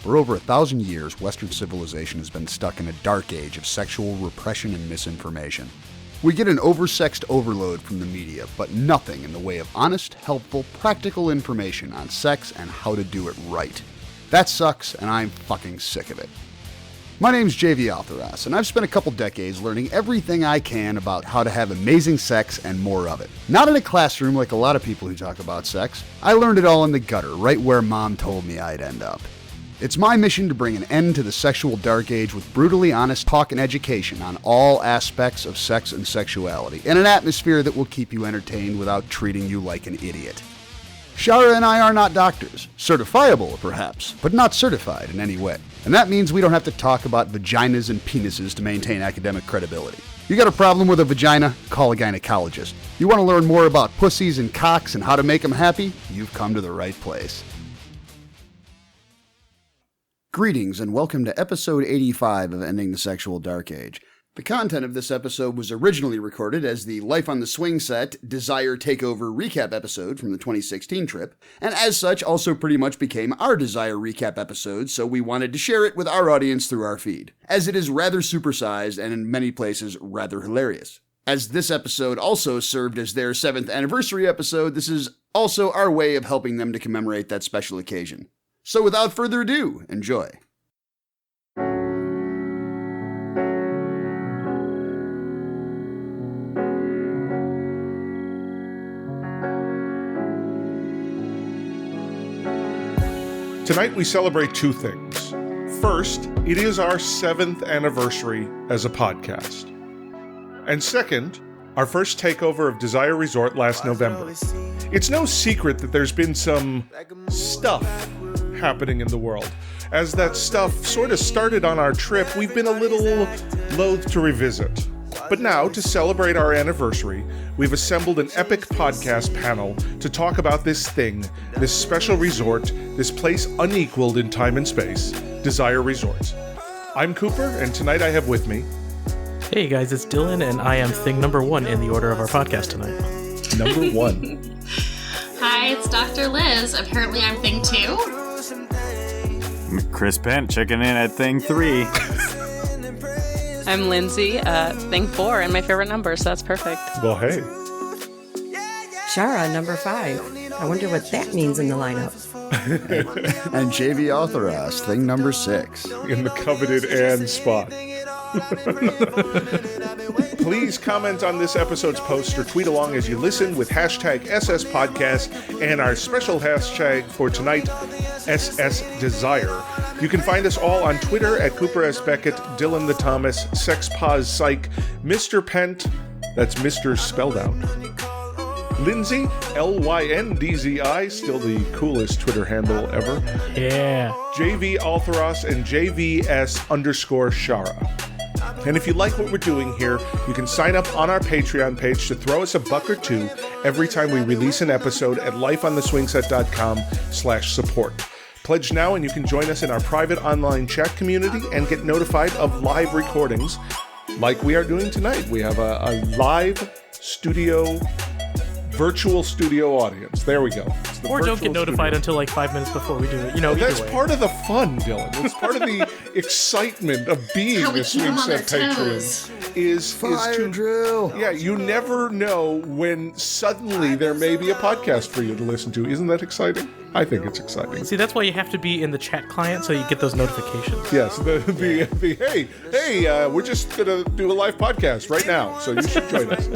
For over 1,000 years, Western civilization has been stuck in a dark age of sexual repression and misinformation. We get an oversexed overload from the media, but nothing in the way of honest, helpful, practical information on sex and how to do it right. That sucks, and I'm fucking sick of it. My name's JV Altheras, and I've spent a couple decades learning everything I can about how to have amazing sex and more of it. Not in a classroom like a lot of people who talk about sex. I learned it all in the gutter, right where Mom told me I'd end up. It's my mission to bring an end to the sexual dark age with brutally honest talk and education on all aspects of sex and sexuality, in an atmosphere that will keep you entertained without treating you like an idiot. Shara and I are not doctors. Certifiable, perhaps, but not certified in any way. And that means we don't have to talk about vaginas and penises to maintain academic credibility. You got a problem with a vagina? Call a gynecologist. You want to learn more about pussies and cocks and how to make them happy? You've come to the right place. Greetings and welcome to episode 85 of Ending the Sexual Dark Age. The content of this episode was originally recorded as the Life on the Swingset Desire Takeover recap episode from the 2016 trip, and as such also pretty much became our Desire recap episode, so we wanted to share it with our audience through our feed, as it is rather supersized and in many places rather hilarious. As this episode also served as their 7th anniversary episode, this is also our way of helping them to commemorate that special occasion. So without further ado, enjoy. Tonight we celebrate two things. First, it is our 7th anniversary as a podcast. And second, our first takeover of Desire Resort last November. It's no secret that there's been some stuff happening in the world. As that stuff sort of started on our trip, we've been a little loath to revisit. But now, to celebrate our anniversary, we've assembled an epic podcast panel to talk about this thing, this special resort, this place unequaled in time and space, Desire Resort. I'm Cooper, and tonight I have with me... Hey guys, it's Dylan, and I am thing number 1 in the order of our podcast tonight. Number 1. Hi, it's Dr. Liz. Apparently I'm thing 2. Chris Pent checking in at thing 3. I'm Lindsay, thing 4, and my favorite number, so that's perfect. Well, hey. Shara, number 5. I wonder what that means in the lineup. And JV Altheras, thing number 6. In the coveted and spot. Please comment on this episode's post or tweet along as you listen with hashtag SS Podcast and our special hashtag for tonight, SS Desire. You can find us all on Twitter at Cooper S. Beckett, Dylan the Thomas, Sexpos Psych, Mr. Pent, that's Mr. spelled out. Lindsay, LYNDZI, still the coolest Twitter handle ever. Yeah. JV Altheras and JVS_Shara. And if you like what we're doing here, you can sign up on our Patreon page to throw us a buck or two every time we release an episode at lifeontheswingset.com/support. Pledge now and you can join us in our private online chat community and get notified of live recordings like we are doing tonight. We have a live studio, virtual studio audience. There we go. Or don't get notified until like 5 minutes before we do it. You know, that's way. Part of the fun, Dylan. It's part of the excitement of being a Swingset patron. Is to drill. Yeah, you never know when suddenly there may be a podcast for you to listen to. Isn't that exciting? I think it's exciting. See, that's why you have to be in the chat client so you get those notifications. Yes, hey, we're just gonna do a live podcast right now, so you should join us.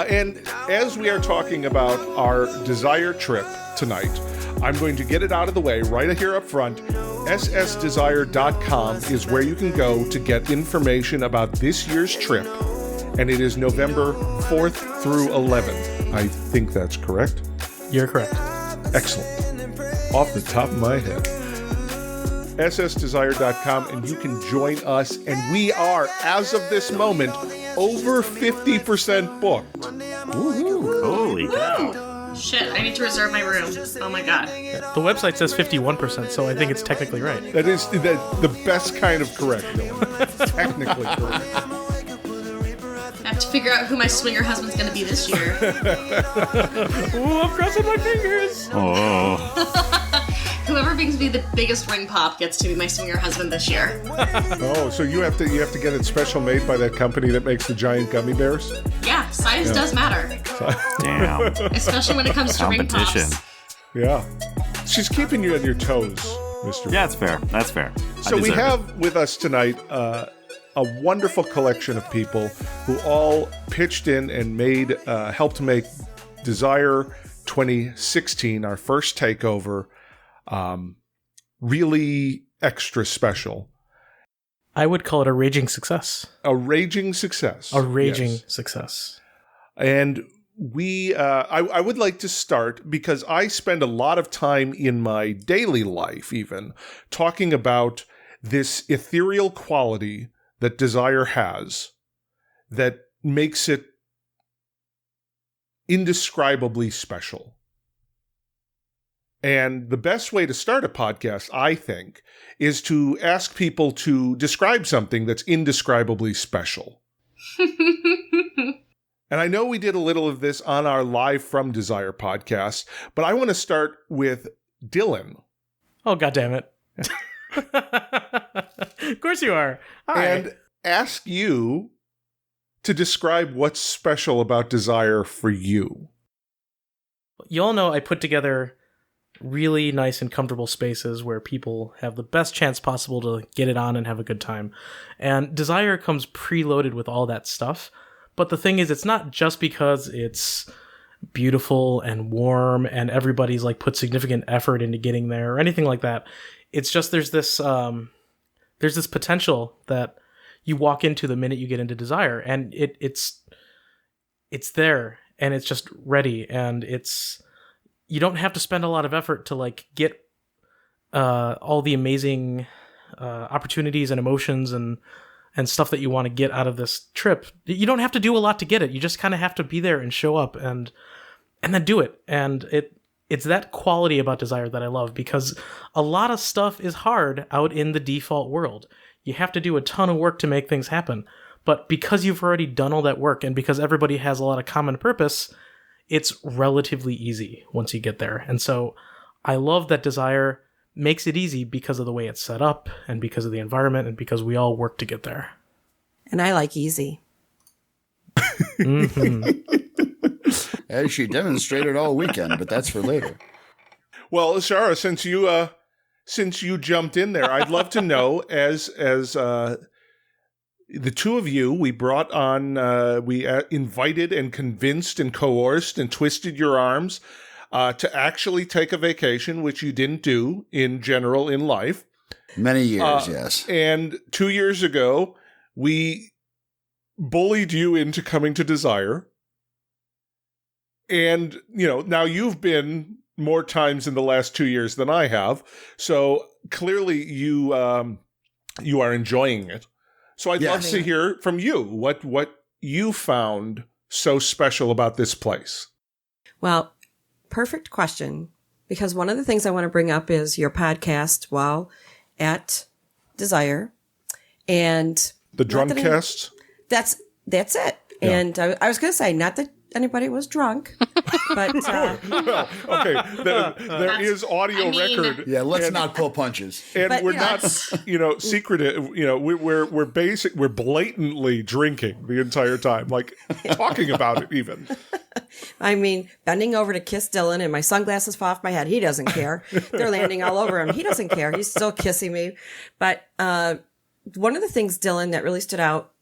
And as we are talking about our Desire trip tonight, I'm going to get it out of the way right here up front. ssdesire.com is where you can go to get information about this year's trip, and it is November 4th through 11th. I think that's correct. You're correct. Excellent. Off the top of my head. ssdesire.com, and you can join us, and we are, as of this moment, over 50% booked. Woohoo. Holy cow. Shit, I need to reserve my room. Oh my god. The website says 51%, so I think it's technically right. That is the best kind of correct, Dylan. Technically correct. I have to figure out who my swinger husband's gonna be this year. Ooh, I'm crossing my fingers. Oh. Whoever brings me the biggest ring pop gets to be my swinger husband this year. Oh, so you have to get it special made by that company that makes the giant gummy bears? Yeah, size does matter. Damn. Especially when it comes to ring Competition. pops. Yeah. She's keeping you on your toes, Mr. Yeah, it's fair. That's fair. So we have with us tonight a wonderful collection of people who all pitched in and helped make Desire 2016, our first takeover, really extra special. I would call it a raging success. A raging success. A raging yes. success. And I would like to start because I spend a lot of time in my daily life even talking about this ethereal quality that desire has that makes it indescribably special. And the best way to start a podcast, I think, is to ask people to describe something that's indescribably special. And I know we did a little of this on our Live from Desire podcast, but I want to start with Dylan. Oh, God damn it. Of course you are. Hi. And ask you to describe what's special about Desire for you. You all know I put together really nice and comfortable spaces where people have the best chance possible to get it on and have a good time. And Desire comes preloaded with all that stuff. But the thing is, it's not just because it's beautiful and warm and everybody's like put significant effort into getting there or anything like that. It's just there's this potential that you walk into the minute you get into Desire, and it's there and it's just ready, and you don't have to spend a lot of effort to like get all the amazing opportunities and emotions and stuff that you want to get out of this trip. You don't have to do a lot to get it. You just kind of have to be there and show up and then do it. And it's that quality about Desire that I love, because a lot of stuff is hard out in the default world. You have to do a ton of work to make things happen. But because you've already done all that work and because everybody has a lot of common purpose, it's relatively easy once you get there. And so I love that Desire makes it easy because of the way it's set up and because of the environment and because we all work to get there. And I like easy. Mm-hmm. As she demonstrated all weekend, but that's for later. Well, Shara, since you jumped in there, I'd love to know, as the two of you, we brought on, we invited and convinced and coerced and twisted your arms to actually take a vacation, which you didn't do in general in life. Many years, yes. And 2 years ago, we bullied you into coming to Desire. And, now you've been more times in the last 2 years than I have. So clearly you are enjoying it. So I'd love to hear from you what you found so special about this place. Well, perfect question, because one of the things I want to bring up is your podcast while at Desire. And the Drumcast? That's it. Yeah. And I was going to say, not that anybody was drunk, but well, okay, there is audio record. Yeah, let's not pull punches. And we're not, secretive. We're blatantly drinking the entire time, like talking about it even. I mean, bending over to kiss Dylan and my sunglasses fall off my head. He doesn't care. They're landing all over him. He doesn't care. He's still kissing me. But one of the things, Dylan, that really stood out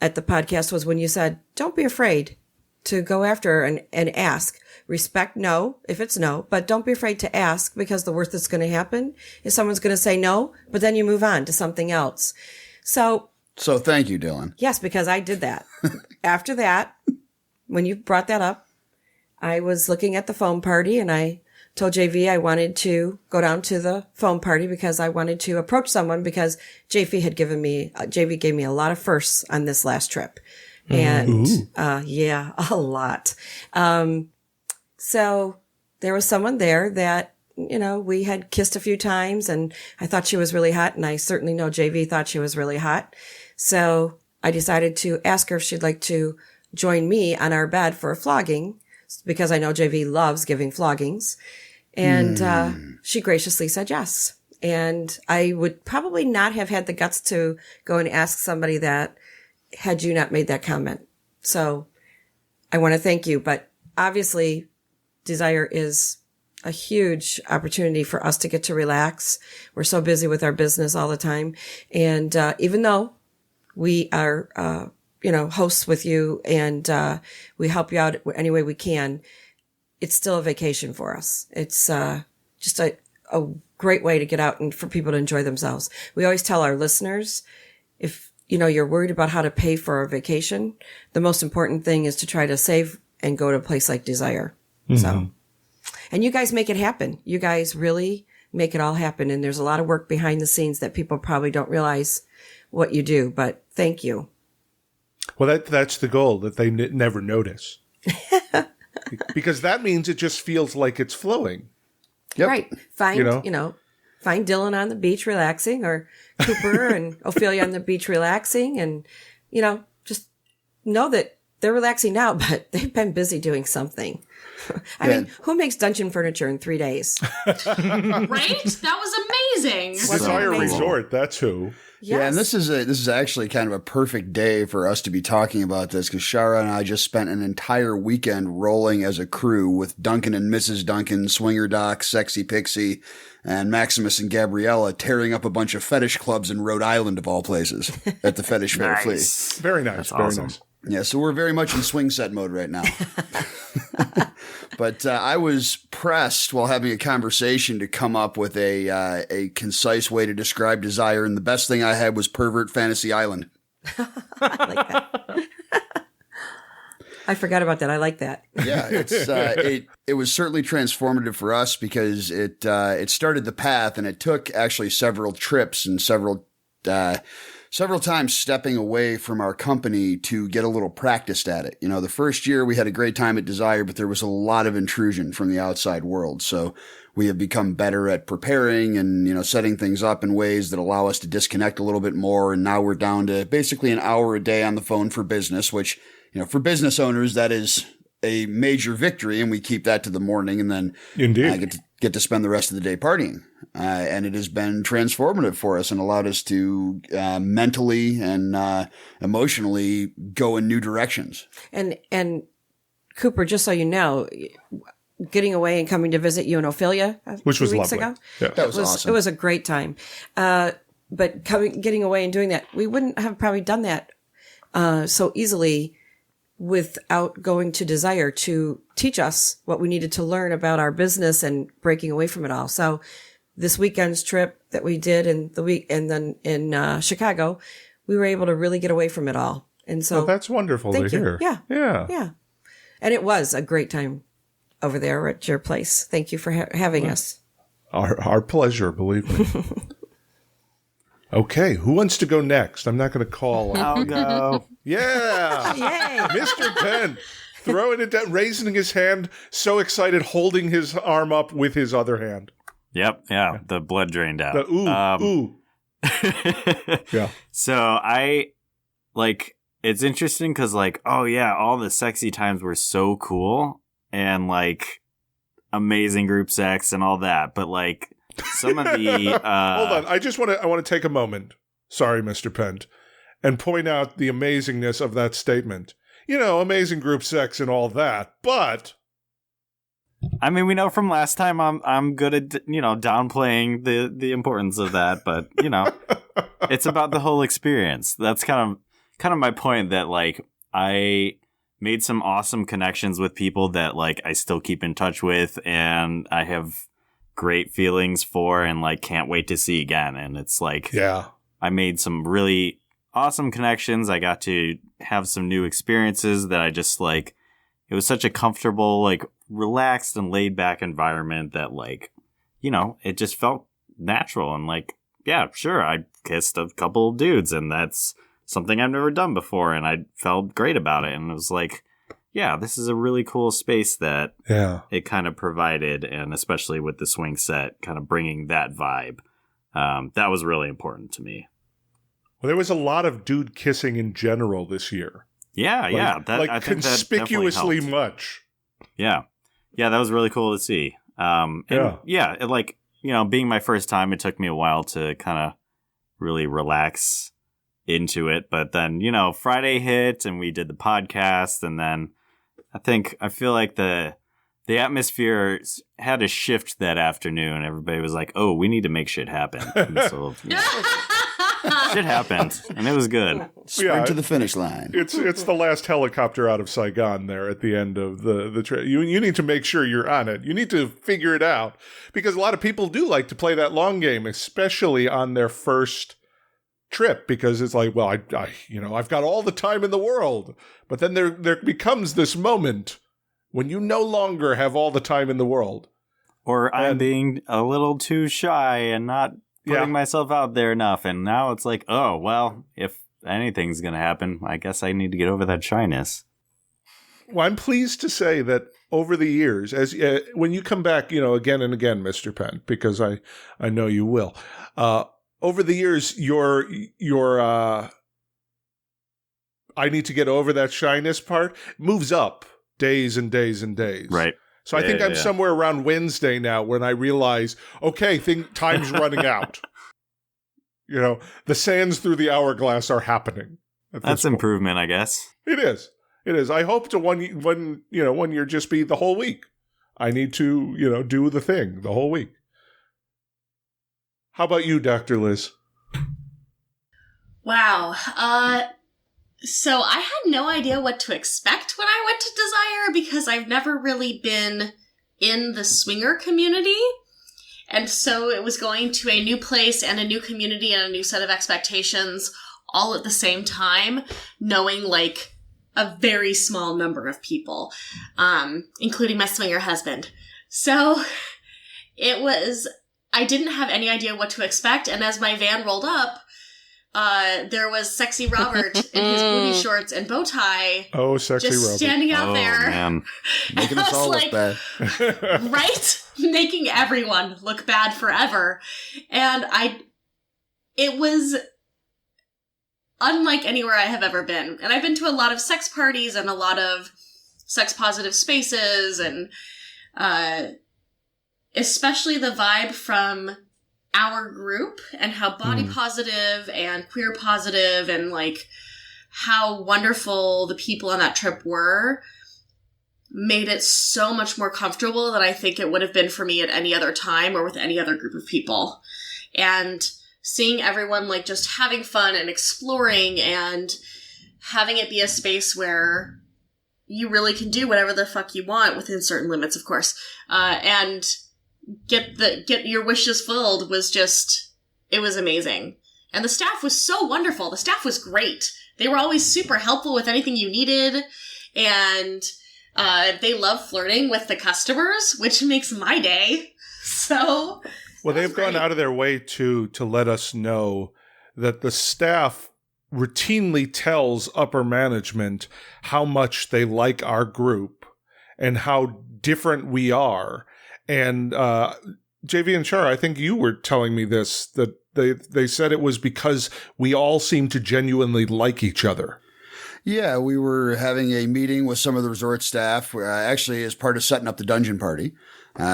at the podcast was when you said, don't be afraid to go after and ask. Respect no, if it's no, but don't be afraid to ask, because the worst that's going to happen is someone's going to say no, but then you move on to something else. So thank you, Dylan. Yes, because I did that. After that, when you brought that up, I was looking at the foam party and I told JV I wanted to go down to the foam party because I wanted to approach someone, because JV gave me a lot of firsts on this last trip. And, yeah, a lot. So there was someone there that, we had kissed a few times and I thought she was really hot. And I certainly know JV thought she was really hot. So I decided to ask her if she'd like to join me on our bed for a flogging, because I know JV loves giving floggings. And she graciously said yes. And I would probably not have had the guts to go and ask somebody that had you not made that comment. So I want to thank you. But obviously, desire is a huge opportunity for us to get to relax. We're so busy with our business all the time. And even though we are, hosts with you and we help you out any way we can, it's still a vacation for us. It's just a great way to get out and for people to enjoy themselves. We always tell our listeners, if you're worried about how to pay for a vacation, the most important thing is to try to save and go to a place like Desire. Mm-hmm. So, and you guys make it happen. You guys really make it all happen. And there's a lot of work behind the scenes that people probably don't realize what you do, but thank you. Well, that's the goal, that they never notice. Because that means it just feels like it's flowing. Yep. Right. Find Dylan on the beach relaxing, or Cooper and Ophelia on the beach relaxing, and, just know that they're relaxing now, but they've been busy doing something. I mean, who makes dungeon furniture in 3 days? Right? That was amazing. Desire Resort, that's who. Yes. Yeah, and this is actually kind of a perfect day for us to be talking about this, because Shara and I just spent an entire weekend rolling as a crew with Duncan and Mrs. Duncan, Swinger Doc, Sexy Pixie, and Maximus and Gabriella tearing up a bunch of fetish clubs in Rhode Island, of all places, at the Fetish Fair Flea. Very nice. That's very awesome. Nice. Yeah, so we're very much in Swingset mode right now. But I was pressed while having a conversation to come up with a concise way to describe desire, and the best thing I had was Pervert Fantasy Island. I like that. I forgot about that. I like that. Yeah, it was certainly transformative for us, because it started the path, and it took actually several trips and several times stepping away from our company to get a little practiced at it. The first year we had a great time at Desire, but there was a lot of intrusion from the outside world. So we have become better at preparing and, setting things up in ways that allow us to disconnect a little bit more. And now we're down to basically an hour a day on the phone for business, which, for business owners, that is a major victory. And we keep that to the morning, and then get to spend the rest of the day partying. And it has been transformative for us and allowed us to mentally and emotionally go in new directions. And Cooper, just so you know, getting away and coming to visit you and Ophelia which was weeks lovely. ago, yeah. That was awesome. It was a great time. But getting away and doing that, we wouldn't have probably done that so easily without going to Desire to teach us what we needed to learn about our business and breaking away from it all. So this weekend's trip that we did and then in Chicago, we were able to really get away from it all. And so that's wonderful to hear. Yeah. And it was a great time over there at your place. Thank you for having us. Our pleasure, believe me. Okay, who wants to go next? I'm not going to call. I'll go. Yeah. Yay. Mr. Penn, throwing it down, raising his hand, so excited, holding his arm up with his other hand. Yep, yeah, the blood drained out. Ooh. Yeah. So it's interesting because all the sexy times were so cool and amazing group sex and all that, but some of the hold on, I want to take a moment. Sorry, Mr. Pent, and point out the amazingness of that statement. Amazing group sex and all that, but I mean, we know from last time I'm good at downplaying the importance of that, but it's about the whole experience. That's kind of my point, that I made some awesome connections with people that I still keep in touch with, and I have great feelings for, and can't wait to see again. And it's I made some really awesome connections. I got to have some new experiences that I just it was such a comfortable, relaxed and laid back environment that it just felt natural. And yeah, sure, I kissed a couple of dudes, and that's something I've never done before, and I felt great about it. And it was yeah, this is a really cool space that it kind of provided, and especially with the swing set kind of bringing that vibe. That was really important to me. Well, there was a lot of dude kissing in general this year. Yeah, yeah. I think conspicuously that much. Yeah. Yeah, that was really cool to see. Being my first time, it took me a while to kind of really relax into it. But then, Friday hit and we did the podcast, and then I feel like the atmosphere had a shift that afternoon. Everybody was like, "Oh, we need to make shit happen." And so, shit happened, and it was good. Sprint to the finish line. It's the last helicopter out of Saigon there at the end of the trip. You need to make sure you're on it. You need to figure it out, because a lot of people do like to play that long game, especially on their first trip, because it's like, well, I've got all the time in the world, but then there becomes this moment when you no longer have all the time in the world, or I'm being a little too shy and not putting myself out there enough, and now it's like, oh well, if anything's gonna happen, I guess I need to get over that shyness. Well, I'm pleased to say that over the years, as when you come back, again and again, Mr. Penn, because I know you will. Over the years, your I need to get over that shyness part moves up days and days and days. Right. So I think I'm somewhere around Wednesday now when I realize, okay, time's running out. The sands through the hourglass are happening. That's improvement, I guess. It is. I hope to one year just be the whole week. I need to, do the thing the whole week. How about you, Dr. Liz? Wow. So I had no idea what to expect when I went to Desire, because I've never really been in the swinger community. And so it was going to a new place and a new community and a new set of expectations all at the same time, knowing like a very small number of people, including my swinger husband. So I didn't have any idea what to expect. And as my van rolled up, there was Sexy Robert in his booty shorts and bow tie. Oh, Sexy just Robert. Standing out there. Man. Making us all look bad. Right? Making everyone look bad forever. And it was unlike anywhere I have ever been. And I've been to a lot of sex parties and a lot of sex positive spaces, and especially the vibe from our group and how body positive and queer positive and like how wonderful the people on that trip were made it so much more comfortable than I think it would have been for me at any other time or with any other group of people. And seeing everyone like just having fun and exploring and having it be a space where you really can do whatever the fuck you want within certain limits, of course, and get your wishes filled was just, it was amazing. And the staff was so wonderful. The staff was great. They were always super helpful with anything you needed. And they love flirting with the customers, which makes my day. So, well, they've gone out of their way to let us know that the staff routinely tells upper management how much they like our group and how different we are. And JV and Char, I think you were telling me this, that they said it was because we all seem to genuinely like each other. Yeah, we were having a meeting with some of the resort staff, actually as part of setting up the dungeon party.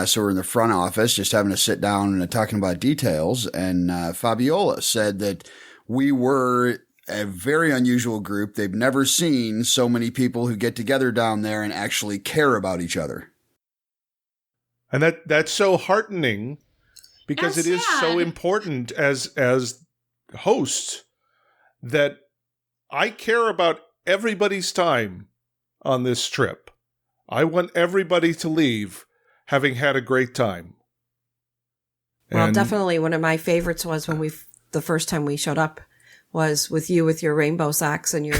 So we're in the front office just having to sit down and talking about details. And Fabiola said that we were a very unusual group. They've never seen so many people who get together down there and actually care about each other. And that's so heartening, because it is so important as hosts that I care about everybody's time on this trip. I want everybody to leave having had a great time. Well, definitely one of my favorites was when the first time we showed up was with you with your rainbow socks and your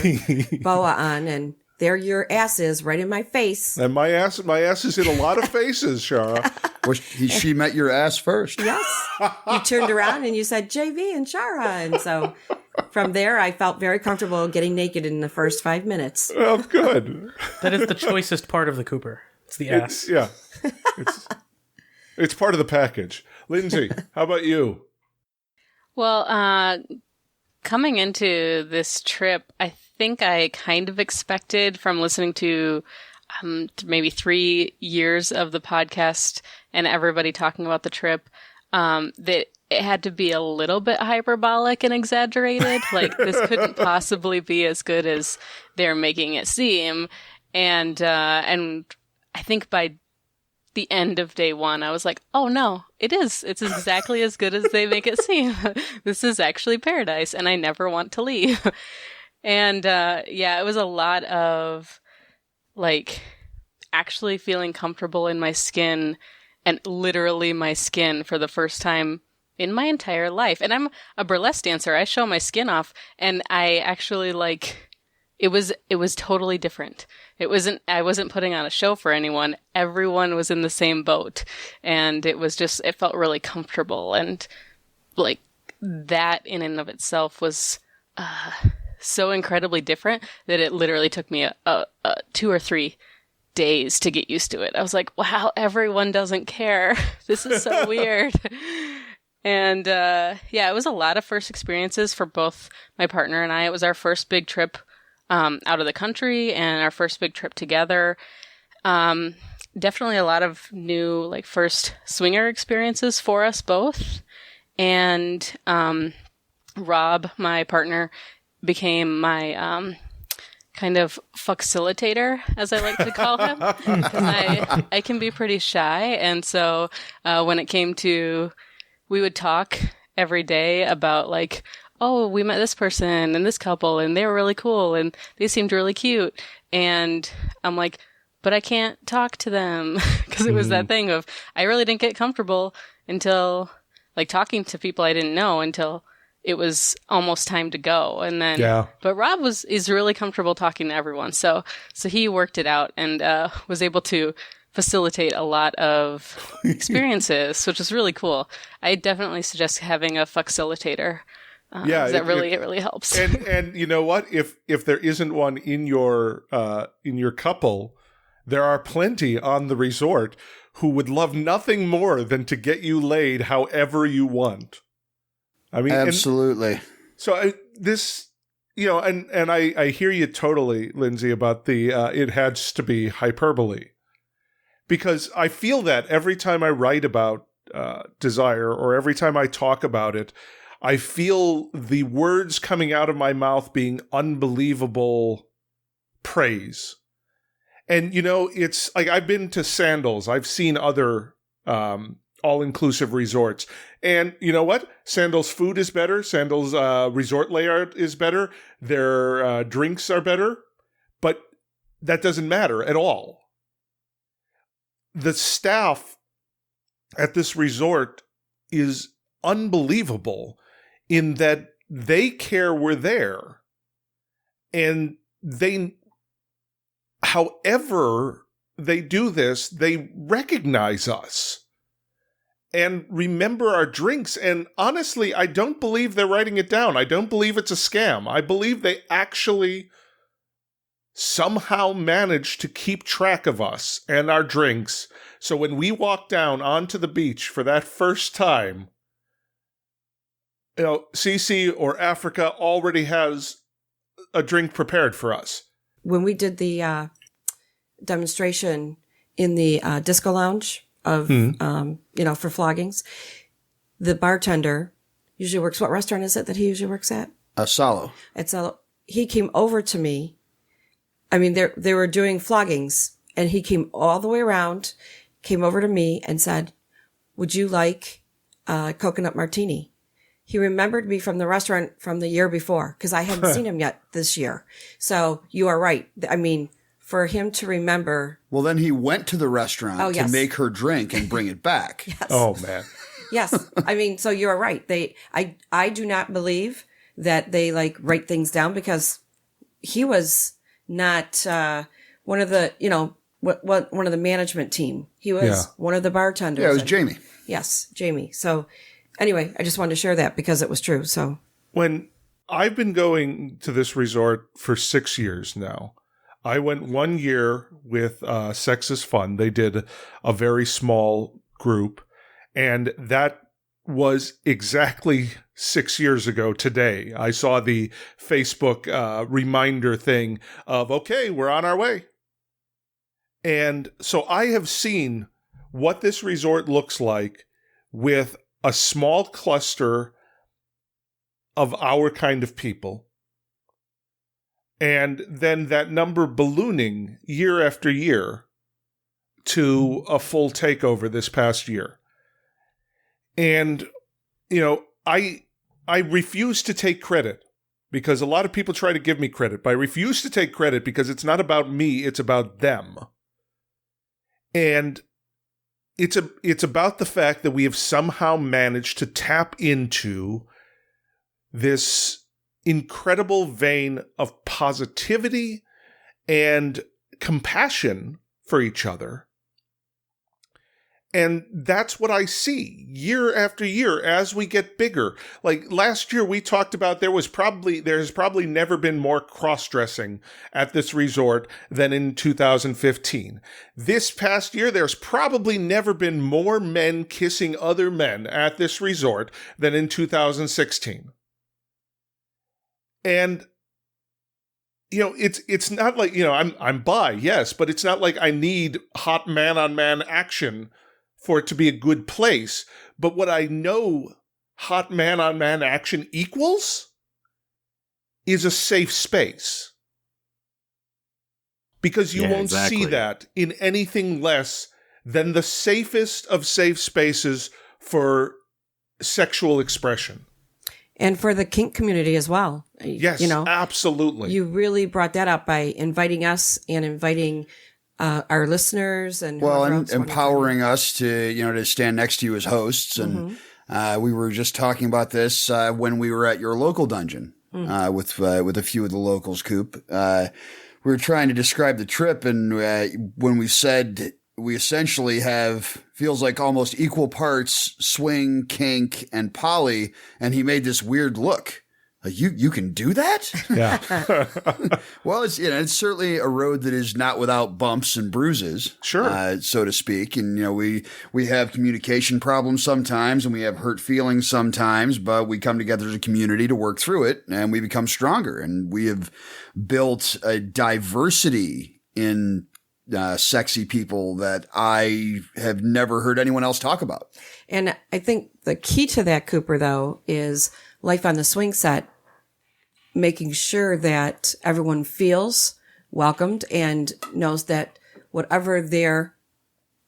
boa on, and there your ass is right in my face. And my ass is in a lot of faces, Shara. Well, she met your ass first. Yes. You turned around and you said, JV and Shara. And so from there, I felt very comfortable getting naked in the first 5 minutes. Well, good. That is the choicest part of the Cooper. It's the ass. It's part of the package. Lindsay, how about you? Well, coming into this trip, I think I kind of expected from listening to maybe 3 years of the podcast and everybody talking about the trip, that it had to be a little bit hyperbolic and exaggerated. Like, this couldn't possibly be as good as they're making it seem. And I think by the end of day one, I was like, oh no, it is. It's exactly as good as they make it seem. This is actually paradise, and I never want to leave. And it was a lot of like actually feeling comfortable in my skin, and literally my skin for the first time in my entire life. And I'm a burlesque dancer. I show my skin off, and I actually like it was totally different. I wasn't putting on a show for anyone. Everyone was in the same boat, and it felt really comfortable, and like that in and of itself was so incredibly different that it literally took me a 2 or 3 days to get used to it. I was like, wow, everyone doesn't care. This is so weird. And it was a lot of first experiences for both my partner and I. It was our first big trip out of the country and our first big trip together. Definitely a lot of new, like, first swinger experiences for us both. And Rob, my partner, became my kind of fuxilitator, as I like to call him, because I can be pretty shy. And so when it came to, we would talk every day about, like, oh, we met this person and this couple, and they were really cool, and they seemed really cute. And I'm like, but I can't talk to them, because it was that thing of, I really didn't get comfortable until, like, talking to people I didn't know until it was almost time to go. And then, but Rob is really comfortable talking to everyone. So he worked it out and was able to facilitate a lot of experiences, which is really cool. I definitely suggest having a facilitator. It really helps. And you know what? If there isn't one in your couple, there are plenty on the resort who would love nothing more than to get you laid however you want. I mean, absolutely. I hear you totally, Lindsay, about the it has to be hyperbole, because I feel that every time I write about desire, or every time I talk about it, I feel the words coming out of my mouth being unbelievable praise. And, it's like, I've been to Sandals. I've seen other all-inclusive resorts. And you know what? Sandals food is better. Sandals resort layout is better. Their drinks are better. But that doesn't matter at all. The staff at this resort is unbelievable in that they care we're there. And however they do this, they recognize us and remember our drinks. And honestly, I don't believe they're writing it down. I don't believe it's a scam. I believe they actually somehow managed to keep track of us and our drinks. So when we walk down onto the beach for that first time, CC or Africa already has a drink prepared for us. When we did the demonstration in the disco lounge of, for floggings, the bartender usually works. What restaurant is it that he usually works at? Salo. He came over to me. I mean, they were doing floggings, and he came all the way around, came over to me and said, "Would you like coconut martini?" He remembered me from the restaurant from the year before, because I hadn't seen him yet this year. So you are right. I mean, for him to remember. Well, then he went to the restaurant to make her drink and bring it back. Yes. Oh, man. Yes. I mean, so you're right. I do not believe that they like write things down, because he was not one of the, one of the management team. He was one of the bartenders. Yeah, it was Jamie. Yes, Jamie. So anyway, I just wanted to share that because it was true. So when I've been going to this resort for 6 years now, I went 1 year with Sex is Fun. They did a very small group, and that was exactly 6 years ago today. I saw the Facebook reminder thing of, okay, we're on our way. And so I have seen what this resort looks like with a small cluster of our kind of people, and then that number ballooning year after year to a full takeover this past year. And, I refuse to take credit, because a lot of people try to give me credit, but I refuse to take credit because it's not about me, it's about them. And it's about the fact that we have somehow managed to tap into this incredible vein of positivity and compassion for each other. And that's what I see year after year as we get bigger. Like last year we talked about there's probably never been more cross-dressing at this resort than in 2015. This past year there's probably never been more men kissing other men at this resort than in 2016. And it's not like, I'm bi, yes, but it's not like I need hot man-on-man action for it to be a good place. But what I know hot man-on-man action equals is a safe space. Because you won't see that in anything less than the safest of safe spaces for sexual expression. And for the kink community as well. Yes, absolutely. You really brought that up by inviting us and inviting our listeners and empowering us to stand next to you as hosts. And we were just talking about this when we were at your local dungeon with a few of the locals, Coop. We were trying to describe the trip, and when we said we essentially feels like almost equal parts swing, kink, and poly, and he made this weird look. You can do that? Yeah. Well, it's certainly a road that is not without bumps and bruises, sure, so to speak. And we have communication problems sometimes, and we have hurt feelings sometimes, but we come together as a community to work through it, and we become stronger. And we have built a diversity in sexy people that I have never heard anyone else talk about. And I think the key to that, Cooper, though, is life on the Swingset, making sure that everyone feels welcomed and knows that whatever their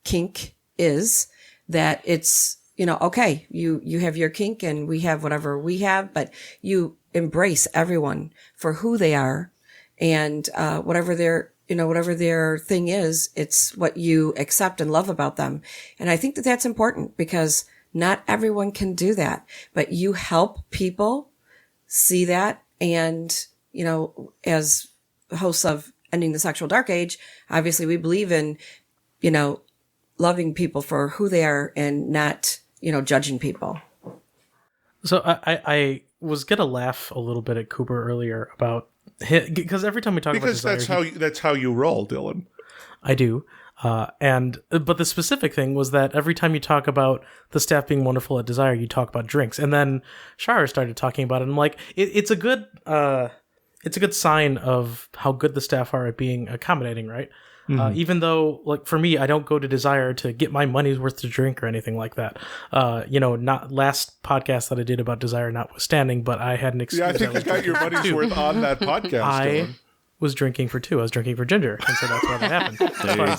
kink is, that it's, okay, you have your kink and we have whatever we have, but you embrace everyone for who they are, and whatever their thing is, it's what you accept and love about them. And I think that that's important, because not everyone can do that, but you help people see that. And, as hosts of Ending the Sexual Dark Age, obviously we believe in, loving people for who they are and not, judging people. So I was going to laugh a little bit at Cooper earlier about, because every time we talk about desire, that's how you roll, Dylan. I do. But the specific thing was that every time you talk about the staff being wonderful at Desire, you talk about drinks. And then Shara started talking about it. And I'm like, it's a good sign of how good the staff are at being accommodating, right? Mm-hmm. Even though, like, for me, I don't go to Desire to get my money's worth to drink or anything like that. Not last podcast that I did about Desire notwithstanding, but I had an excuse. Yeah, I think you got your money's worth on that podcast. I was drinking for two. I was drinking for ginger, and so that's why that happened. There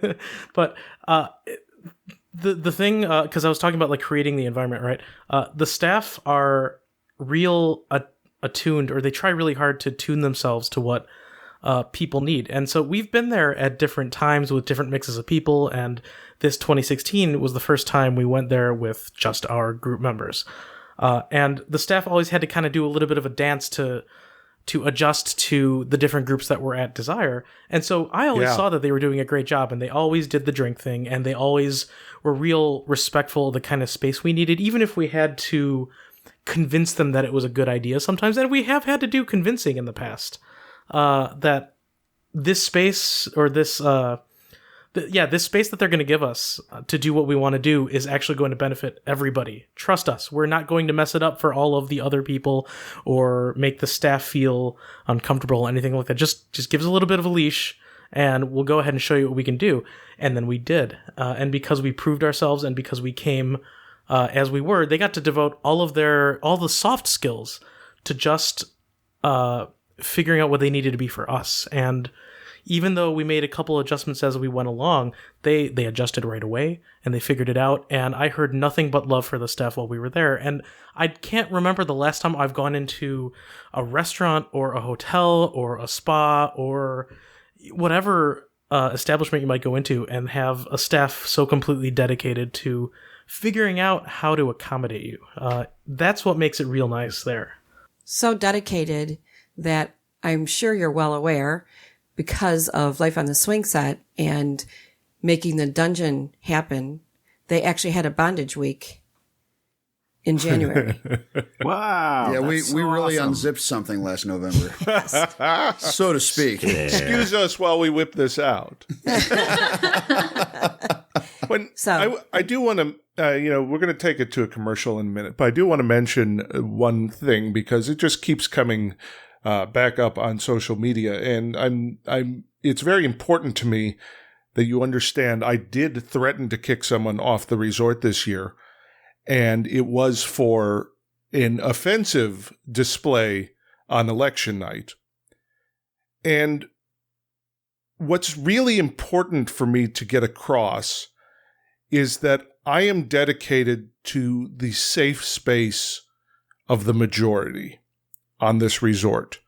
you go. But the thing, because I was talking about like creating the environment, right? The staff are real attuned, or they try really hard to tune themselves to what people need. And so we've been there at different times with different mixes of people, and this 2016 was the first time we went there with just our group members. And the staff always had to kind of do a little bit of a dance to adjust to the different groups that were at Desire. And so I always saw that they were doing a great job, and they always did the drink thing, and they always were real respectful of the kind of space we needed, even if we had to convince them that it was a good idea sometimes. And we have had to do convincing in the past, that this space, or this space that they're going to give us to do what we want to do is actually going to benefit everybody. Trust us. We're not going to mess it up for all of the other people or make the staff feel uncomfortable or anything like that. Just give us a little bit of a leash, and we'll go ahead and show you what we can do. And then we did. And because we proved ourselves and because we came as we were, they got to devote all the soft skills to just figuring out what they needed to be for us. And even though we made a couple adjustments as we went along, they adjusted right away and they figured it out. And I heard nothing but love for the staff while we were there. And I can't remember the last time I've gone into a restaurant or a hotel or a spa or whatever establishment you might go into and have a staff so completely dedicated to figuring out how to accommodate you. That's what makes it real nice there. So dedicated that I'm sure you're well aware, because of Life on the Swingset and making the dungeon happen, they actually had a bondage week in January. Wow. Yeah, we really awesome. unzipped something last November, so to speak. Excuse us while we whip this out. I do want to, we're going to take it to a commercial in a minute, but I do want to mention one thing because it just keeps coming back up on social media, and it's very important to me that you understand I did threaten to kick someone off the resort this year, and it was for an offensive display on election night. And what's really important for me to get across is that I am dedicated to the safe space of the majority on this resort.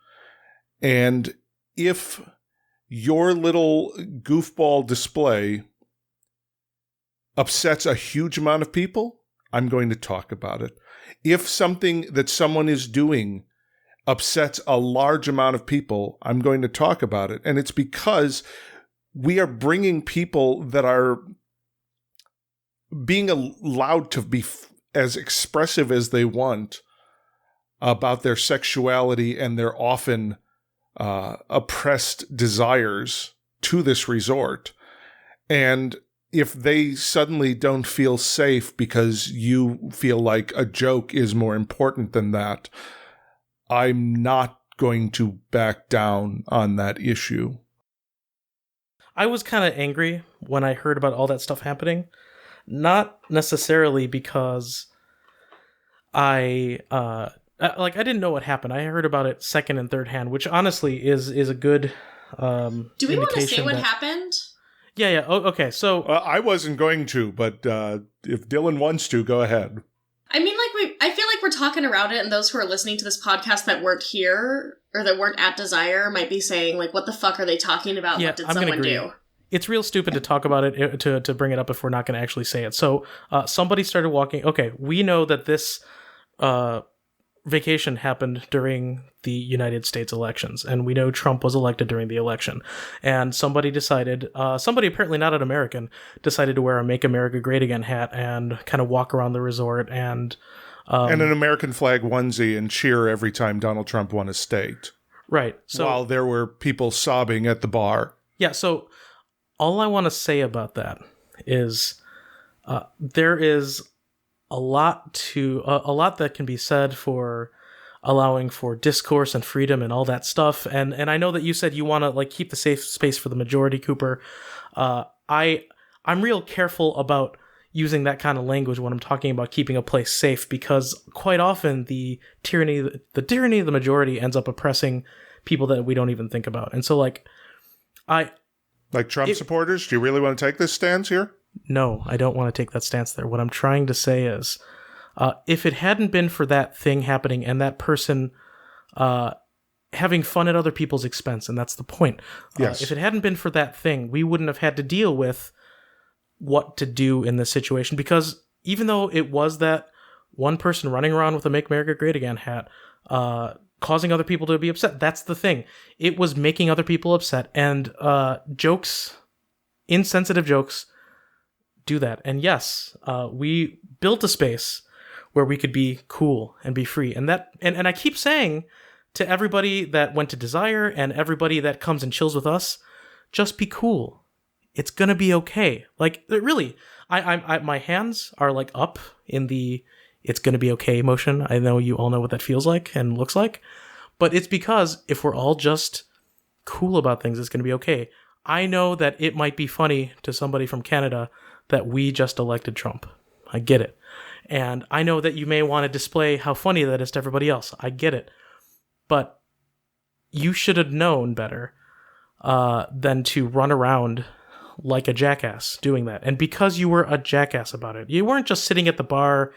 And if your little goofball display upsets a huge amount of people, I'm going to talk about it. If something that someone is doing upsets a large amount of people, I'm going to talk about it. And it's because we are bringing people that are being allowed to be as expressive as they want about their sexuality and their often oppressed desires to this resort. And if they suddenly don't feel safe because you feel like a joke is more important than that, I'm not going to back down on that issue. I was kind of angry when I heard about all that stuff happening. Not necessarily because I didn't know what happened. I heard about it second and third hand, which honestly is a good Do we want to say what happened? Yeah. Oh, okay. So I wasn't going to, but if Dylan wants to, go ahead. I mean, I feel like we're talking around it, and those who are listening to this podcast that weren't here or that weren't at Desire might be saying, like, what the fuck are they talking about? Yeah, what did I'm someone gonna agree. do? It's real stupid to talk about it, to bring it up if we're not going to actually say it. So somebody started walking. Okay, we know that this vacation happened during the United States elections, and we know Trump was elected during the election. And somebody decided, somebody apparently not an American, decided to wear a Make America Great Again hat and kind of walk around the resort and an American flag onesie and cheer every time Donald Trump won a state. Right. So while there were people sobbing at the bar. Yeah, so all I want to say about that is there is a lot that can be said for allowing for discourse and freedom and all that stuff. And I know that you said you want to like keep the safe space for the majority, Cooper. I'm real careful about using that kind of language when I'm talking about keeping a place safe, because quite often the tyranny of the majority ends up oppressing people that we don't even think about. And so like Trump supporters, do you really want to take this stance here? No, I don't want to take that stance there. What I'm trying to say is, if it hadn't been for that thing happening and that person having fun at other people's expense, and that's the point. Yes. If it hadn't been for that thing, we wouldn't have had to deal with what to do in this situation. Because even though it was that one person running around with a Make America Great Again hat, causing other people to be upset, that's the thing. It was making other people upset, and jokes, insensitive jokes, do that. And yes, we built a space where we could be cool and be free. And that, and I keep saying to everybody that went to Desire and everybody that comes and chills with us, just be cool. It's gonna be okay. Like, really, I my hands are like up in the it's gonna be okay motion. I know you all know what that feels like and looks like, but it's because if we're all just cool about things, it's gonna be okay. I know that it might be funny to somebody from Canada that we just elected Trump. I get it. And I know that you may want to display how funny that is to everybody else. I get it. But you should have known better than to run around like a jackass doing that. And because you were a jackass about it, you weren't just sitting at the bar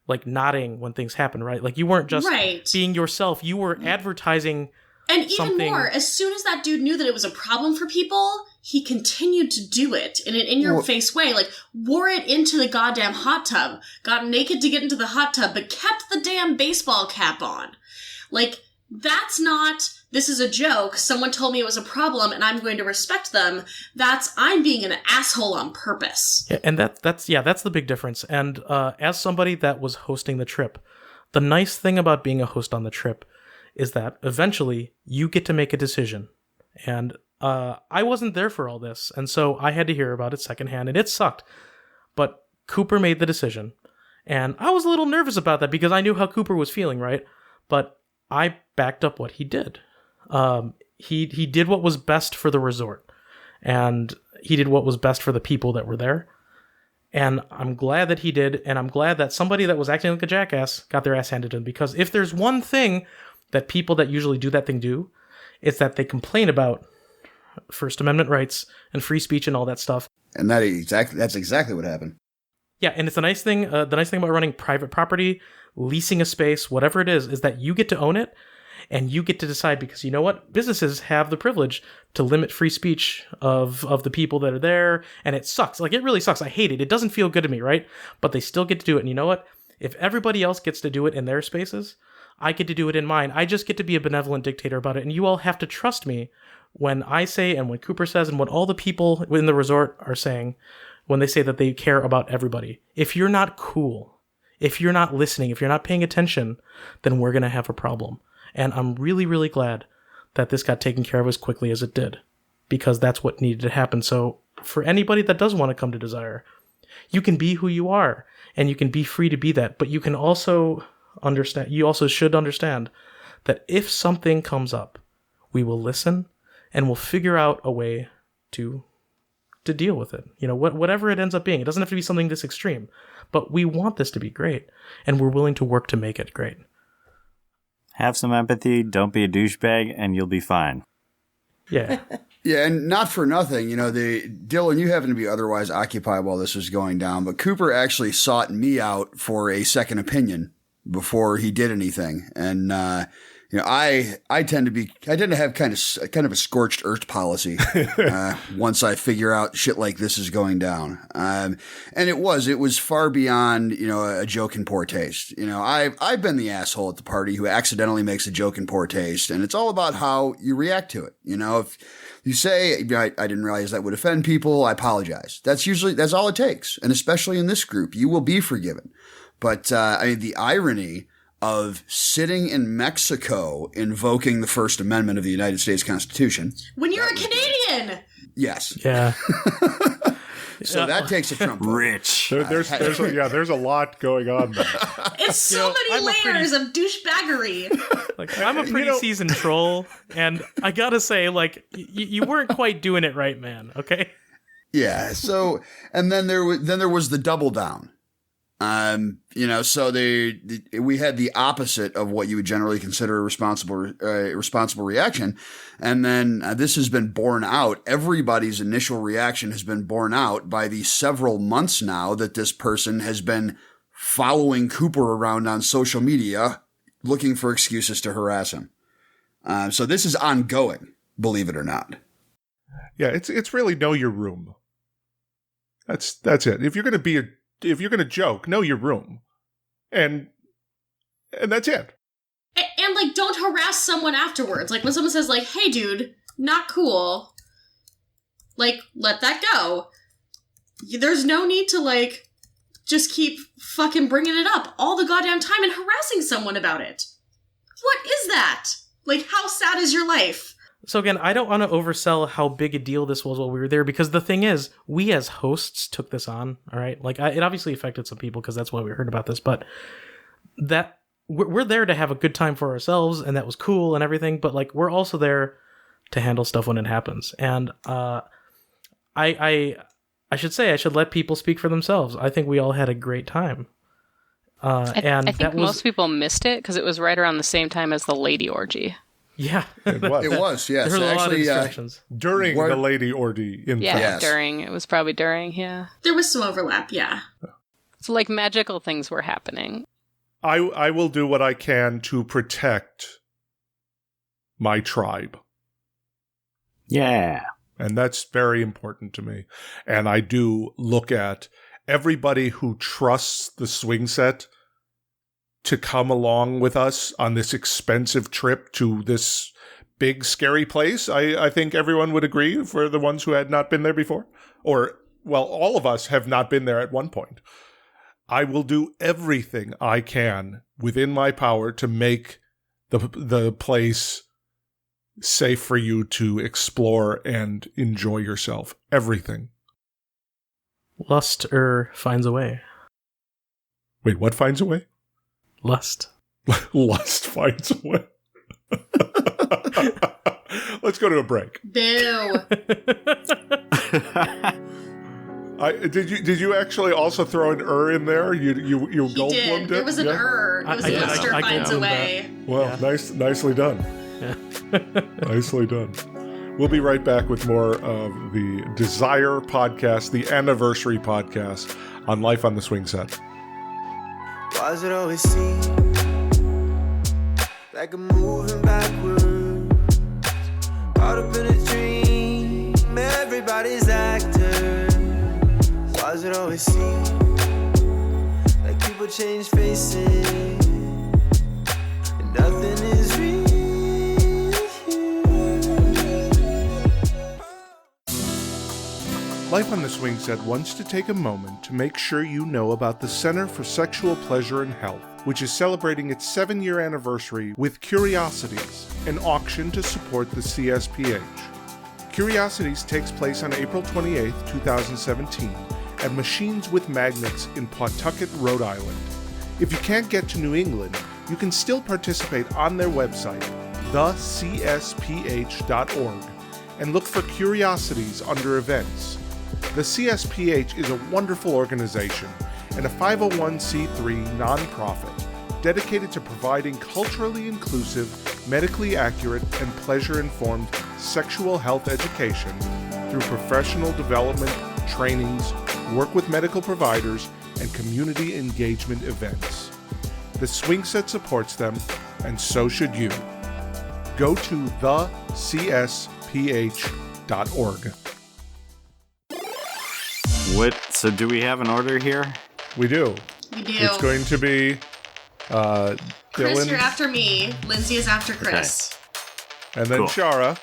like nodding when things happen, right? Like you weren't just being yourself. You were advertising. And even more, as soon as that dude knew that it was a problem for people, he continued to do it in an in-your-face way. Like, wore it into the goddamn hot tub, got naked to get into the hot tub, but kept the damn baseball cap on. Like, that's not, this is a joke, someone told me it was a problem, and I'm going to respect them. That's, I'm being an asshole on purpose. Yeah, and that's the big difference. And as somebody that was hosting the trip, the nice thing about being a host on the trip is that eventually you get to make a decision. And I wasn't there for all this, and so I had to hear about it secondhand, and it sucked. But Cooper made the decision, and I was a little nervous about that because I knew how Cooper was feeling, right? But I backed up what he did. He did what was best for the resort, and he did what was best for the people that were there. And I'm glad that he did, and I'm glad that somebody that was acting like a jackass got their ass handed to them, because if there's one thing that people that usually do that thing do, it's that they complain about First Amendment rights and free speech and all that stuff. And that's exactly what happened. Yeah, and it's a nice thing. The nice thing about running private property, leasing a space, whatever it is that you get to own it, and you get to decide, because you know what? Businesses have the privilege to limit free speech of the people that are there, and it sucks. Like, it really sucks. I hate it. It doesn't feel good to me, right? But they still get to do it, and you know what? If everybody else gets to do it in their spaces, I get to do it in mine. I just get to be a benevolent dictator about it, and you all have to trust me when I say, and when Cooper says, and what all the people in the resort are saying, when they say that they care about everybody. If you're not cool, if you're not listening, if you're not paying attention, then we're going to have a problem. And I'm really, really glad that this got taken care of as quickly as it did, because that's what needed to happen. So for anybody that does want to come to Desire, you can be who you are, and you can be free to be that, but you can also understand, you also should understand that if something comes up, we will listen and we'll figure out a way to deal with it. You know, whatever it ends up being. It doesn't have to be something this extreme, but we want this to be great, and we're willing to work to make it great. Have some empathy, don't be a douchebag, and you'll be fine. Yeah. Yeah, and not for nothing, you know, Dylan, you happen to be otherwise occupied while this was going down, but Cooper actually sought me out for a second opinion before he did anything. And, you know, I tend to have kind of a scorched earth policy, once I figure out shit like this is going down. And it was far beyond, you know, a joke in poor taste. You know, I've been the asshole at the party who accidentally makes a joke in poor taste, and it's all about how you react to it. You know, if you say, I didn't realize that would offend people, I apologize. That's all it takes. And especially in this group, you will be forgiven. But, I mean, the irony of sitting in Mexico invoking the First Amendment of the United States Constitution. When you're a Canadian! Yes. Yeah. So that takes a Trump vote. Rich. There's a lot going on there. It's so many layers of douchebaggery. Like, I'm a pretty seasoned troll, and I gotta say, like, you weren't quite doing it right, man, okay? Yeah, so, and then there was the double down. You know, so we had the opposite of what you would generally consider a responsible reaction. And then this has been borne out. Everybody's initial reaction has been borne out by the several months now that this person has been following Cooper around on social media, looking for excuses to harass him. So this is ongoing, believe it or not. Yeah, it's really know your room. That's it. If you're going to joke, know your room. And that's it. And like, don't harass someone afterwards. Like, when someone says, like, hey, dude, not cool, like, let that go. There's no need to, like, just keep fucking bringing it up all the goddamn time and harassing someone about it. What is that? Like, how sad is your life? So again, I don't want to oversell how big a deal this was while we were there, because the thing is, we as hosts took this on, all right? Like, it obviously affected some people because that's why we heard about this, but we're there to have a good time for ourselves, and that was cool and everything, but like, we're also there to handle stuff when it happens. And I should say I should let people speak for themselves. I think we all had a great time. I think most people missed it because it was right around the same time as the lady orgy. Yeah, It was. It was, yes. there were a lot of Actually, distractions. During the lady orgy. Yeah, Yes. during. It was probably during, yeah. There was some overlap, yeah. So, like, magical things were happening. I will do what I can to protect my tribe. Yeah. And that's very important to me. And I do look at everybody who trusts the Swingset to come along with us on this expensive trip to this big, scary place. I think everyone would agree, for the ones who had not been there before. Or, well, all of us have not been there at one point. I will do everything I can within my power to make the place safe for you to explore and enjoy yourself. Everything. Lust finds a way. Wait, what finds a way? Lust. Lust finds a way. Let's go to a break. Boo. Did you actually also throw an in there? You He Goldblumed did. it? There was an Yeah? It was a Luster I finds a Goldblumed way. Well, Yeah. nicely done. Yeah. Nicely done. We'll be right back with more of the Desire podcast, the anniversary podcast on Life on the Swingset. Why does it always seem like I'm moving backwards? Caught up in a dream, everybody's actors. Why does it always seem like people change faces and nothing is real? Life on the Swingset wants to take a moment to make sure you know about the Center for Sexual Pleasure and Health, which is celebrating its 7-year anniversary with Curiosities, an auction to support the CSPH. Curiosities takes place on April 28, 2017, at Machines with Magnets in Pawtucket, Rhode Island. If you can't get to New England, you can still participate on their website, thecsph.org, and look for Curiosities under Events. The CSPH is a wonderful organization and a 501c3 nonprofit dedicated to providing culturally inclusive, medically accurate, and pleasure-informed sexual health education through professional development, trainings, work with medical providers, and community engagement events. The Swingset supports them, and so should you. Go to thecsph.org. So do we have an order here? We do. We do. It's going to be Chris, Dylan, you're after me. Lindsay is after Chris. and then Cool. Shara,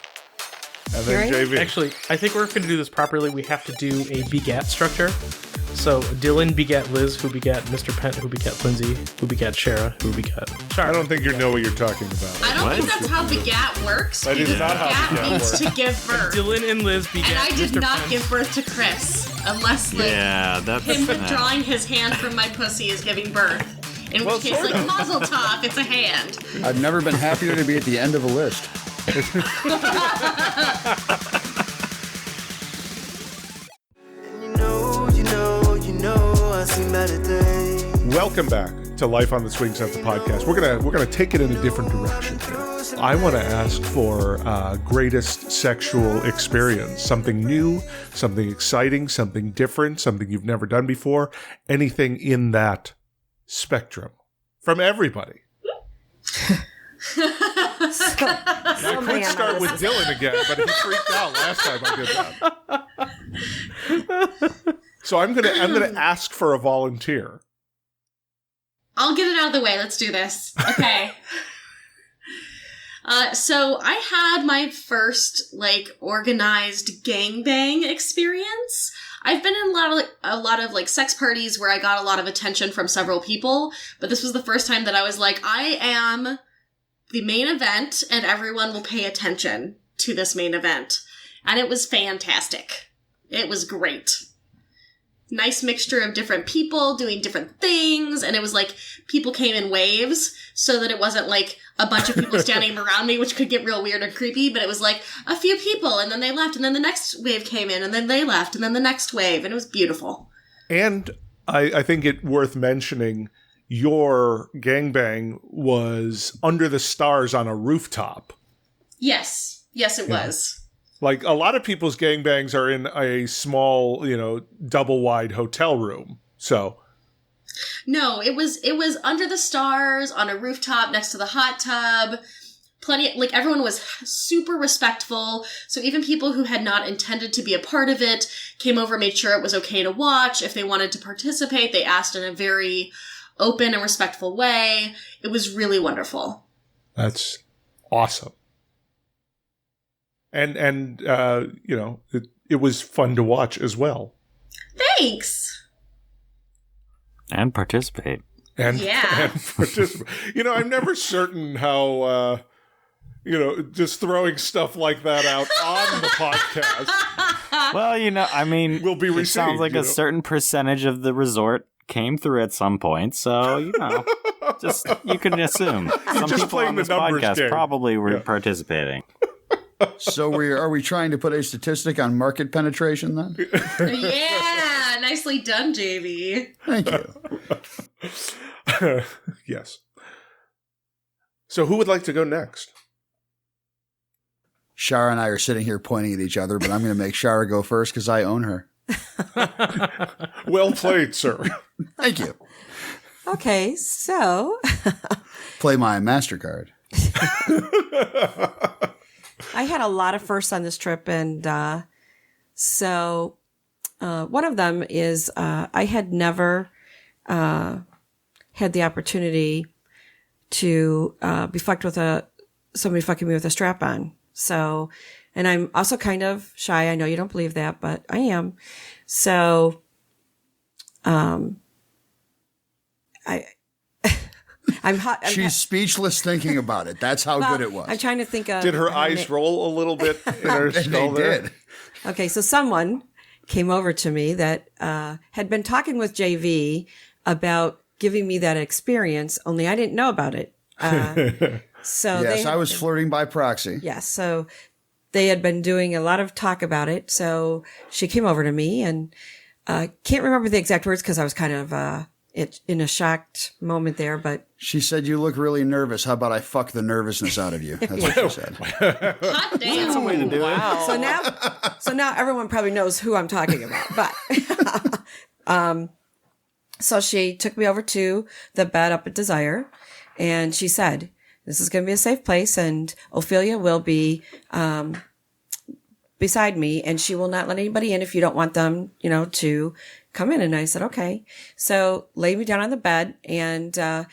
and then Right? JV. Actually, I think we're going to do this properly. We have to do a begat structure. So Dylan begat Liz, who begat Mr. Pent, who begat Lindsay, who begat Shara, who begat Shara. I don't think you know what you're talking about. I don't What? think that's how begat works. That is because not how begat begat means works. to give birth. Dylan and Liz begat And I did Mr. not Pent. give birth to Chris, unless like Yeah, that's him withdrawing his hand from my pussy is giving birth. In Well, which case, sort like of. Mazel Tov, it's a hand. I've never been happier to be at the end of a list. I've seen better days. Welcome back to Life on the Swingset, the podcast. We're gonna take it in a different direction here. I want to ask for greatest sexual experience, something new, something exciting, something different, something you've never done before. Anything in that spectrum from everybody. I could start with Dylan again, but he freaked out last time I did that. So I'm gonna ask for a volunteer. I'll get it out of the way. Let's do this. Okay. So I had my first organized gangbang experience. I've been in a lot of sex parties where I got a lot of attention from several people, but this was the first time that I was like, I am the main event and everyone will pay attention to this main event. And it was fantastic. It was great. nice mixture of different people doing different things, and it was like people came in waves, so that it wasn't like a bunch of people standing around me, which could get real weird and creepy, but it was like a few people, and then they left, and then the next wave came in, and then they left, and then the next wave, and it was beautiful. And I think it worth mentioning, your gangbang was under the stars on a rooftop. Yes, it was. Like, a lot of people's gangbangs are in a small, double-wide hotel room. So, no, it was under the stars on a rooftop next to the hot tub. Everyone was super respectful. So even people who had not intended to be a part of it came over, made sure it was okay to watch. If they wanted to participate, they asked in a very open and respectful way. It was really wonderful. That's awesome. And it was fun to watch as well. Thanks. And participate. And participate. I'm never certain how, just throwing stuff like that out on the podcast. Well, will be received. It sounds like a certain percentage of the resort came through at some point, so, just you can assume. Some just people on this podcast game. probably were participating. So are we trying to put a statistic on market penetration then? Yeah, nicely done, JV. Thank you. Yes. So who would like to go next? Shara and I are sitting here pointing at each other, but I'm going to make Shara go first because I own her. Well played, sir. Thank you. Okay, so play my MasterCard. I had a lot of firsts on this trip, and so one of them is I had never had the opportunity to be fucked with somebody fucking me with a strap on. So, and I'm also kind of shy. I know you don't believe that, but I am. So, She's speechless thinking about it. That's how good it was. I'm trying to think of. Did her eyes roll a little bit in her skull? They did. Okay, so someone came over to me that had been talking with JV about giving me that experience, only I didn't know about it. So yes, I was flirting by proxy. Yes, so they had been doing a lot of talk about it. So she came over to me, and can't remember the exact words because I was kind of in a shocked moment there. But she said, "You look really nervous. How about I fuck the nervousness out of you?" That's what she said. Hot damn! That's a way to do it. So now everyone probably knows who I'm talking about. But so she took me over to the bed up at Desire, and she said, "This is going to be a safe place, and Ophelia will be beside me, and she will not let anybody in if you don't want them, to come in." And I said, "Okay." So laid me down on the bed, and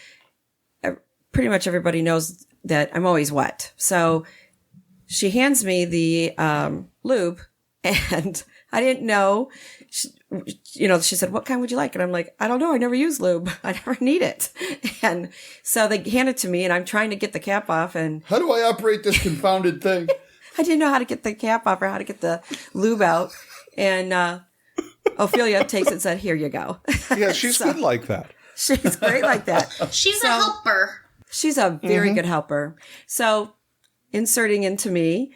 pretty much everybody knows that I'm always wet. So she hands me the lube, and I didn't know. She said, "What kind would you like?" And I'm like, "I don't know. I never use lube. I never need it." And so they hand it to me, and I'm trying to get the cap off. And how do I operate this confounded thing? I didn't know how to get the cap off or how to get the lube out. And Ophelia takes it and said, "Here you go." Yeah, she's good like that. She's great like that. She's a helper. She's a very good helper. So inserting into me,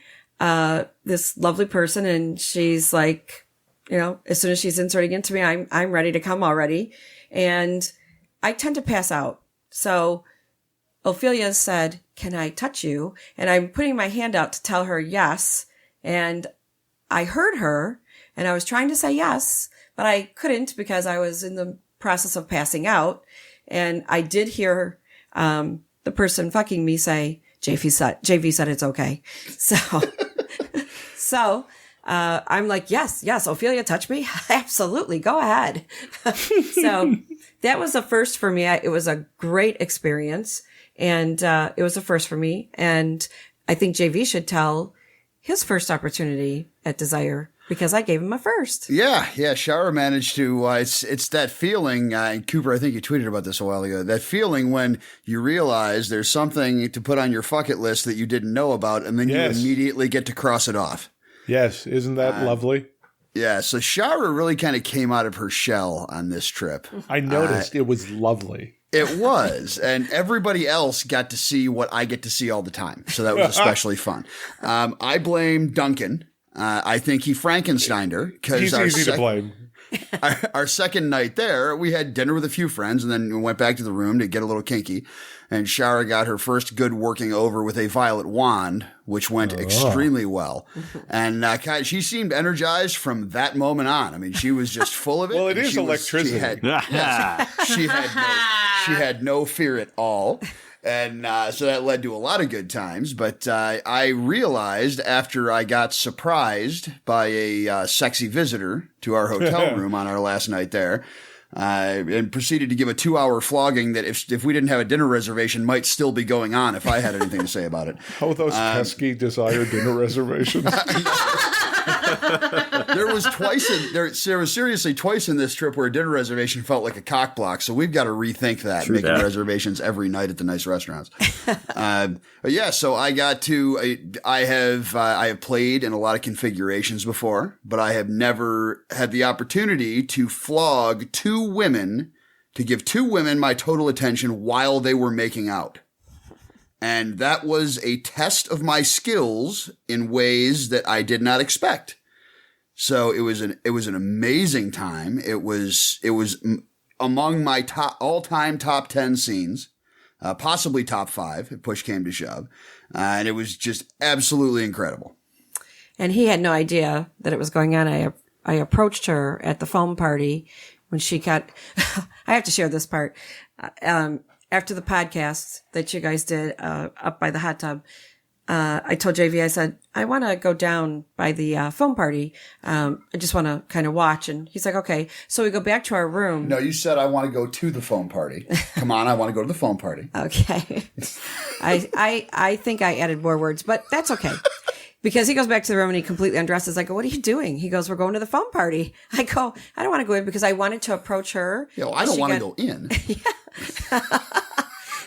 this lovely person, and she's like, as soon as she's inserting into me, I'm ready to come already. And I tend to pass out. So Ophelia said, "Can I touch you?" And I'm putting my hand out to tell her yes. And I heard her, and I was trying to say yes, but I couldn't because I was in the process of passing out. And I did hear the person fucking me say, JV said it's okay. So I'm like, yes, Ophelia, touch me. Absolutely. Go ahead. So that was a first for me. It was a great experience, and it was a first for me. And I think JV should tell his first opportunity at Desire because I gave him a first. Yeah. Shara managed to, it's that feeling, and Cooper, I think you tweeted about this a while ago, that feeling when you realize there's something to put on your fuck it list that you didn't know about, and then you immediately get to cross it off. Yes, isn't that lovely? Yeah, so Shara really kind of came out of her shell on this trip. I noticed it was lovely. It was, and everybody else got to see what I get to see all the time, so that was especially fun. I blame Duncan. I think he Frankensteined her because He's easy to blame. Our second night there, we had dinner with a few friends, and then we went back to the room to get a little kinky. And Shara got her first good working over with a violet wand, which went extremely well. And she seemed energized from that moment on. I mean, she was just full of it. Well, it is electricity. She had no fear at all. And so that led to a lot of good times. But I realized after I got surprised by a sexy visitor to our hotel room on our last night there, and proceeded to give a 2-hour flogging that if we didn't have a dinner reservation might still be going on if I had anything to say about it. Oh, those pesky Desire dinner reservations. There was seriously twice in this trip where a dinner reservation felt like a cock block. So we've got to rethink that, making reservations every night at the nice restaurants. But yeah, so I have played in a lot of configurations before, but I have never had the opportunity to flog to give two women my total attention while they were making out. And that was a test of my skills in ways that I did not expect. So it was an amazing time. It was among my all-time top 10 scenes, possibly top 5 if push came to shove. And it was just absolutely incredible. And he had no idea that it was going on. I approached her at the foam party when she got, I have to share this part. After the podcast that you guys did up by the hot tub, I told JV, I said, I want to go down by the foam party. I just want to kind of watch. And he's like, okay. So we go back to our room. No, you said I want to go to the foam party. Come on, I want to go to the foam party. Okay. I think I added more words, but that's okay. Because he goes back to the room and he completely undresses. I go, what are you doing? He goes, we're going to the foam party. I go, I don't want to go in because I wanted to approach her. Yeah, well, I don't want to go in.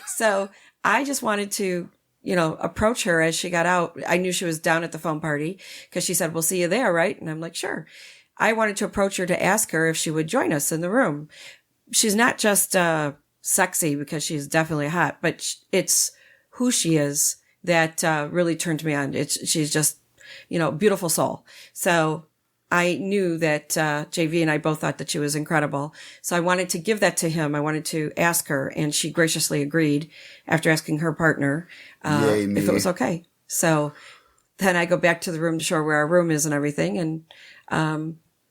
So I just wanted to, approach her as she got out. I knew she was down at the foam party because she said, we'll see you there, right? And I'm like, sure. I wanted to approach her to ask her if she would join us in the room. She's not just sexy because she's definitely hot, but it's who she is that really turned me on. She's just, beautiful soul. So I knew that JV and I both thought that she was incredible. So I wanted to give that to him. I wanted to ask her, and she graciously agreed after asking her partner if it was okay. So then I go back to the room to show her where our room is and everything. And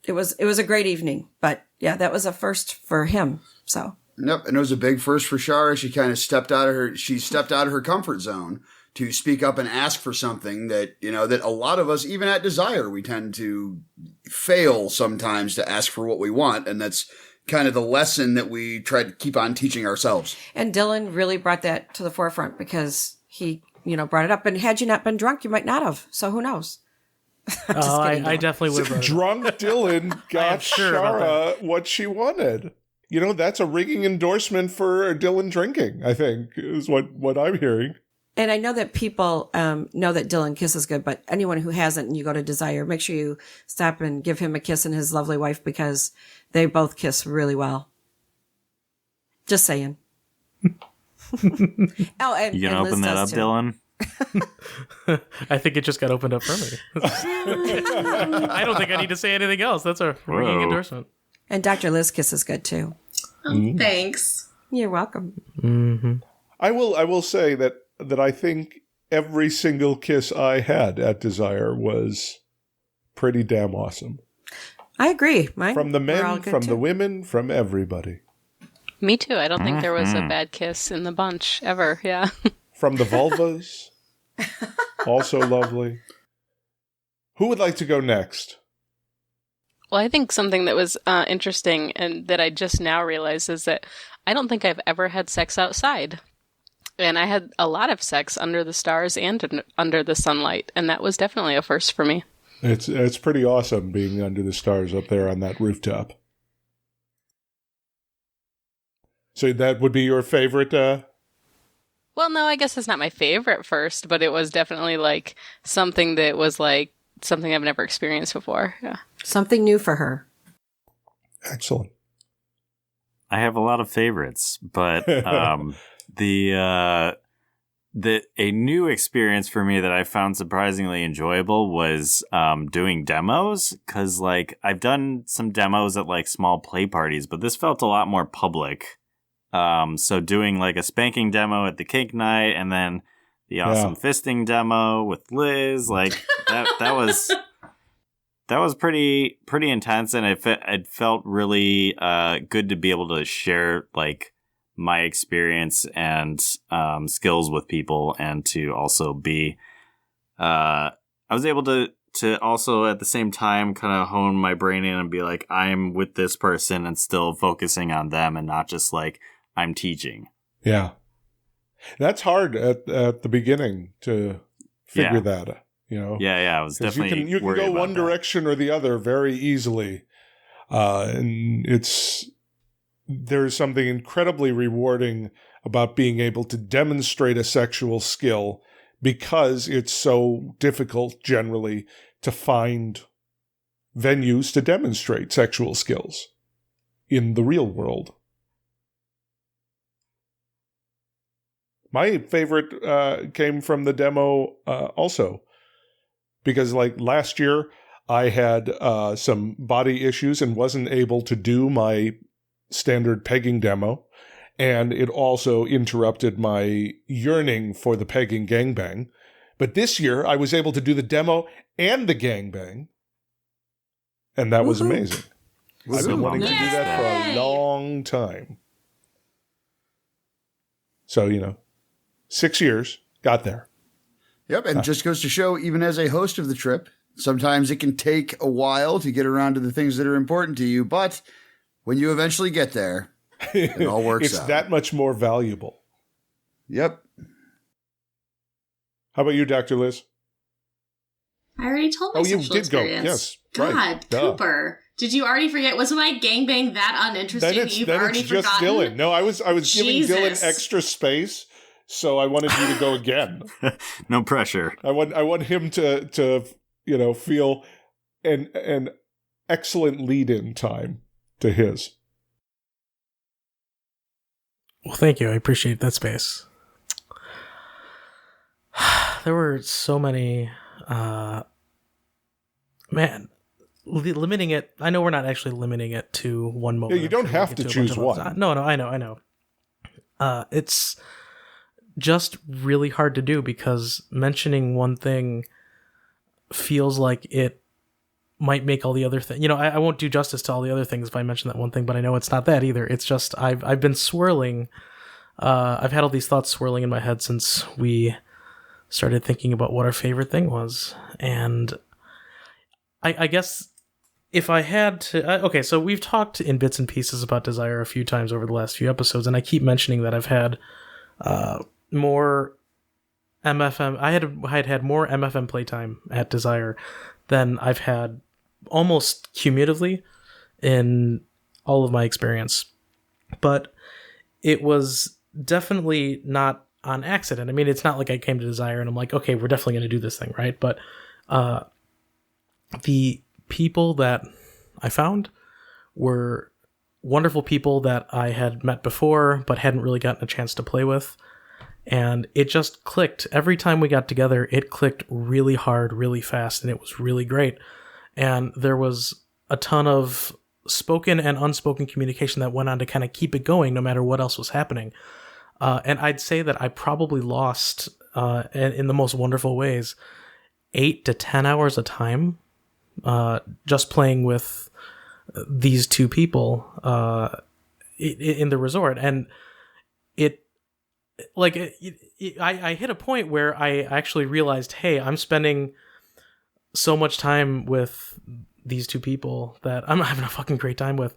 it was a great evening. But yeah, that was a first for him. So. Yep, and it was a big first for Shara. She kind of stepped out of her comfort zone to speak up and ask for something that, that a lot of us, even at Desire, we tend to fail sometimes to ask for what we want. And that's kind of the lesson that we try to keep on teaching ourselves. And Dylan really brought that to the forefront because he, brought it up. And had you not been drunk, you might not have. So who knows? I definitely would have. Drunk Dylan got Shara what she wanted. That's a ringing endorsement for Dylan drinking, I think, is what I'm hearing. And I know that people know that Dylan kisses good, but anyone who hasn't and you go to Desire, make sure you stop and give him a kiss and his lovely wife because they both kiss really well. Just saying. And you gonna open that up, too. Dylan? I think it just got opened up for me. I don't think I need to say anything else. That's a ringing endorsement. And Dr. Liz kisses good too. Oh, thanks. You're welcome. Mm-hmm. I will say that I think every single kiss I had at Desire was pretty damn awesome. I agree. From the men, from the women, from everybody. Me too. I don't think there was a bad kiss in the bunch ever. Yeah. From the vulvas. Also lovely. Who would like to go next? Well, I think something that was interesting and that I just now realized is that I don't think I've ever had sex outside. And I had a lot of sex under the stars and under the sunlight. And that was definitely a first for me. It's pretty awesome being under the stars up there on that rooftop. So that would be your favorite? Well, no, I guess it's not my favorite first, but it was definitely like something that was like something I've never experienced before. Yeah. Something new for her. Excellent. I have a lot of favorites, but a new experience for me that I found surprisingly enjoyable was doing demos, because like I've done some demos at like small play parties, but this felt a lot more public. So doing like a spanking demo at the kink night, and then the awesome fisting demo with Liz, like that was pretty intense, and it felt really good to be able to share like my experience and skills with people, and to also be I was able to also at the same time kind of hone my brain in and be like, I'm with this person and still focusing on them, and not just like I'm teaching. Yeah. That's hard at the beginning to figure that, you know? Yeah, I was definitely you can go one direction or the other very easily. And there's something incredibly rewarding about being able to demonstrate a sexual skill, because it's so difficult generally to find venues to demonstrate sexual skills in the real world. My favorite came from the demo also, because like last year I had some body issues and wasn't able to do my standard pegging demo, and it also interrupted my yearning for the pegging gangbang. But this year I was able to do the demo and the gangbang, and that was amazing. I've been wanting to do that for a long time. So, 6 years, got there. Yep, and just goes to show, even as a host of the trip, sometimes it can take a while to get around to the things that are important to you, but when you eventually get there, it all works it's out. that much more valuable. Yep. How about you, Dr. Liz? I already told my sexual experience. Go. Yes. God, right. Cooper. Did you already forget? Was my gangbang that uninteresting? You've already just forgotten? Dylan. No, I was giving Jesus. Dylan extra space, so I wanted you to go again. No pressure. I want him to feel an excellent lead-in time to his. Well, thank you. I appreciate that space. There were so many, limiting it. I know we're not actually limiting it to one moment. Yeah, you don't have to choose one. No, I know. It's just really hard to do, because mentioning one thing feels like it might make all the other things. I won't do justice to all the other things if I mention that one thing, but I know it's not that either. It's just I've been swirling. I've had all these thoughts swirling in my head since we started thinking about what our favorite thing was, and I guess if I had to... okay, so we've talked in bits and pieces about Desire a few times over the last few episodes, and I keep mentioning that I've had more MFM... I had more MFM playtime at Desire than I've had almost cumulatively in all of my experience. But it was definitely not on accident. I mean, it's not like I came to Desire and I'm like, okay, we're definitely going to do this thing, right? But the people that I found were wonderful people that I had met before but hadn't really gotten a chance to play with. And it just clicked. Every time we got together, it clicked really hard, really fast, and it was really great. And there was a ton of spoken and unspoken communication that went on to kind of keep it going no matter what else was happening. And I'd say that I probably lost, in the most wonderful ways, 8 to 10 hours of time just playing with these two people in the resort. And I hit a point where I actually realized, hey, I'm spending so much time with these two people that I'm having a fucking great time with,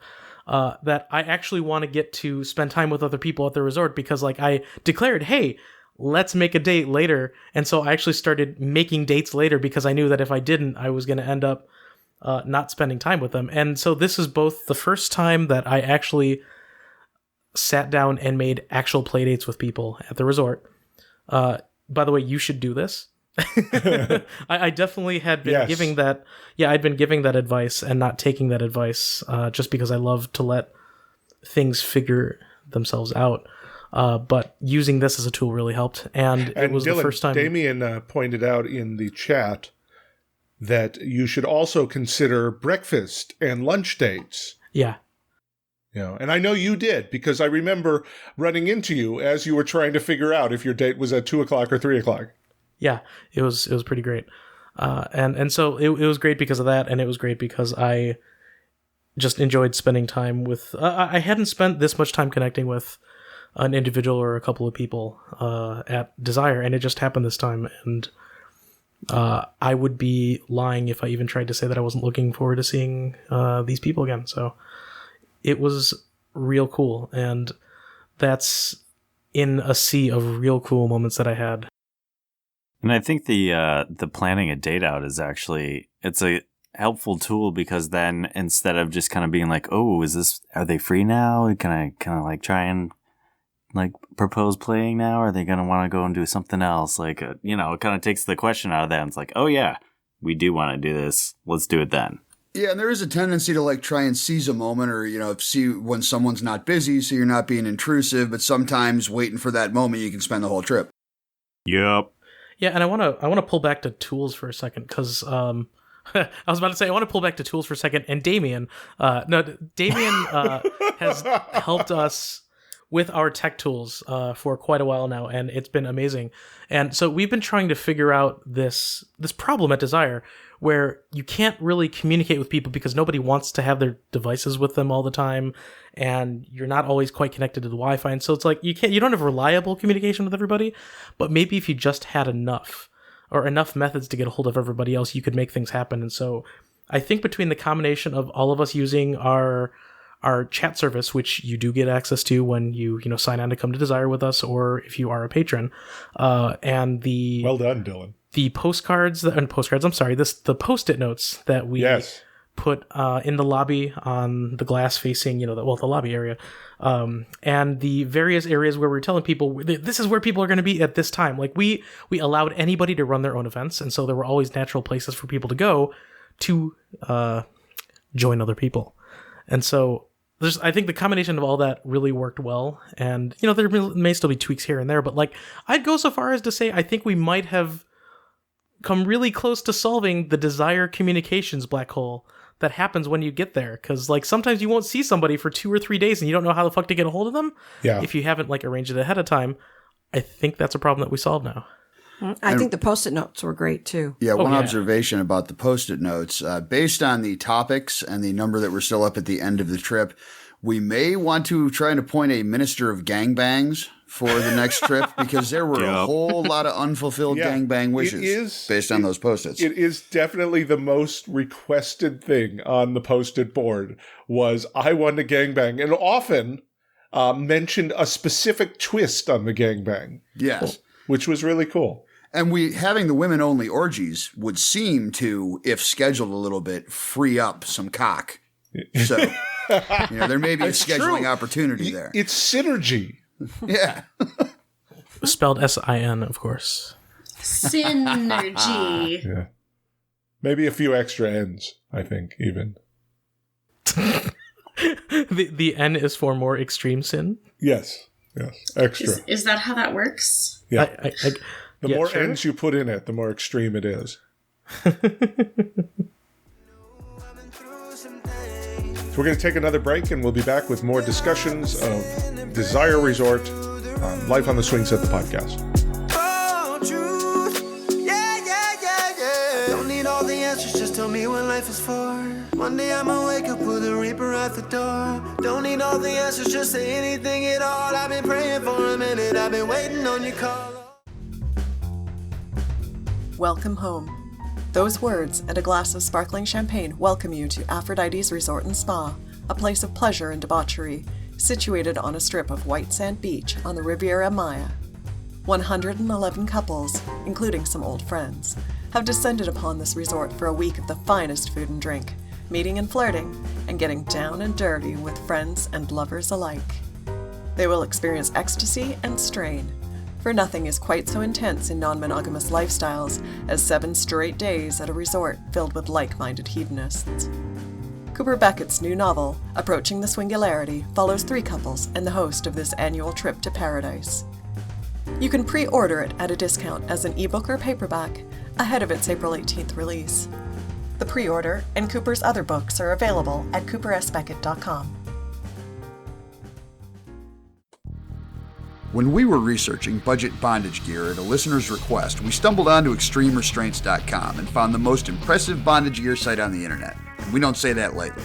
that I actually want to get to spend time with other people at the resort, because I declared, hey, let's make a date later. And so I actually started making dates later, because I knew that if I didn't, I was going to end up not spending time with them. And so this is both the first time that I actually sat down and made actual play dates with people at the resort. By the way, you should do this. I definitely had been giving that. Yeah, I'd been giving that advice and not taking that advice just because I love to let things figure themselves out. But using this as a tool really helped. And it was Dylan, the first time. Damien pointed out in the chat that you should also consider breakfast and lunch dates. Yeah. You know, and I know you did, because I remember running into you as you were trying to figure out if your date was at 2 o'clock or 3 o'clock. Yeah, it was pretty great. And so it was great because of that, and it was great because I just enjoyed spending time with... I hadn't spent this much time connecting with an individual or a couple of people at Desire, and it just happened this time, and I would be lying if I even tried to say that I wasn't looking forward to seeing these people again, so... It was real cool, and that's in a sea of real cool moments that I had. And I think the planning a date out is actually, it's a helpful tool, because then instead of just kind of being like, oh, are they free now? Can I kind of like try and like propose playing now? Or are they going to want to go and do something else? Like, it kind of takes the question out of that. And it's like, oh yeah, we do want to do this. Let's do it then. Yeah, and there is a tendency to like try and seize a moment, or see when someone's not busy, so you're not being intrusive. But sometimes waiting for that moment, you can spend the whole trip. Yep. Yeah, and I want to pull back to tools for a second, because I was about to say I want to pull back to tools for a second. And Damien has helped us with our tech tools for quite a while now, and it's been amazing. And so we've been trying to figure out this problem at Desire, where you can't really communicate with people because nobody wants to have their devices with them all the time, and you're not always quite connected to the Wi-Fi. And so it's like you don't have reliable communication with everybody, but maybe if you just had enough methods to get a hold of everybody else, you could make things happen. And so I think between the combination of all of us using our chat service, which you do get access to when you sign on to come to Desire with us, or if you are a patron, and the... Well done, Dylan. The the Post-it notes that we put in the lobby on the glass facing, the lobby area, and the various areas where we're telling people this is where people are going to be at this time. Like we allowed anybody to run their own events, and so there were always natural places for people to go to join other people. And so I think the combination of all that really worked well. And there may still be tweaks here and there, but like I'd go so far as to say I think we might have come really close to solving the Desire communications black hole that happens when you get there. Because like sometimes you won't see somebody for 2 or 3 days and you don't know how the fuck to get a hold of them. Yeah. If you haven't like arranged it ahead of time. I think that's a problem that we solve now. I think the Post-it notes were great too. Yeah, observation about the Post-it notes. Based on the topics and the number that were still up at the end of the trip, we may want to try and appoint a minister of gangbangs for the next trip, because there were a whole lot of unfulfilled gangbang wishes based on those Post-its. It is definitely the most requested thing on the Post-it board was, I want a gangbang, and often mentioned a specific twist on the gangbang. Yes. Which was really cool. And having the women-only orgies would seem to, if scheduled a little bit, free up some cock. So, there may be a scheduling opportunity there. It's synergy. Yeah. Spelled S-I-N, of course. Synergy. Yeah. Maybe a few extra N's, I think, even. The N is for more extreme sin? Yes. Extra. Is that how that works? Yeah. The more N's you put in it, the more extreme it is. So we're going to take another break, and we'll be back with more discussions of Desire Resort on Life on the Swingset, the podcast. Don't need all the answers, just tell me what life is for. One day I'ma wake up with a reaper at the door. Don't need all the answers, just say anything at all. I've been praying for a minute, I've been waiting on your call. Welcome home. Those words and a glass of sparkling champagne welcome you to Aphrodite's Resort and Spa, a place of pleasure and debauchery, situated on a strip of white sand beach on the Riviera Maya. 111 couples, including some old friends, have descended upon this resort for a week of the finest food and drink, meeting and flirting, and getting down and dirty with friends and lovers alike. They will experience ecstasy and strain, for nothing is quite so intense in non-monogamous lifestyles as 7 straight days at a resort filled with like-minded hedonists. Cooper Beckett's new novel, Approaching the Swingularity, follows 3 couples and the host of this annual trip to paradise. You can pre-order it at a discount as an ebook or paperback ahead of its April 18th release. The pre-order and Cooper's other books are available at coopersbeckett.com. When we were researching budget bondage gear at a listener's request, we stumbled onto extremerestraints.com and found the most impressive bondage gear site on the internet. And we don't say that lightly.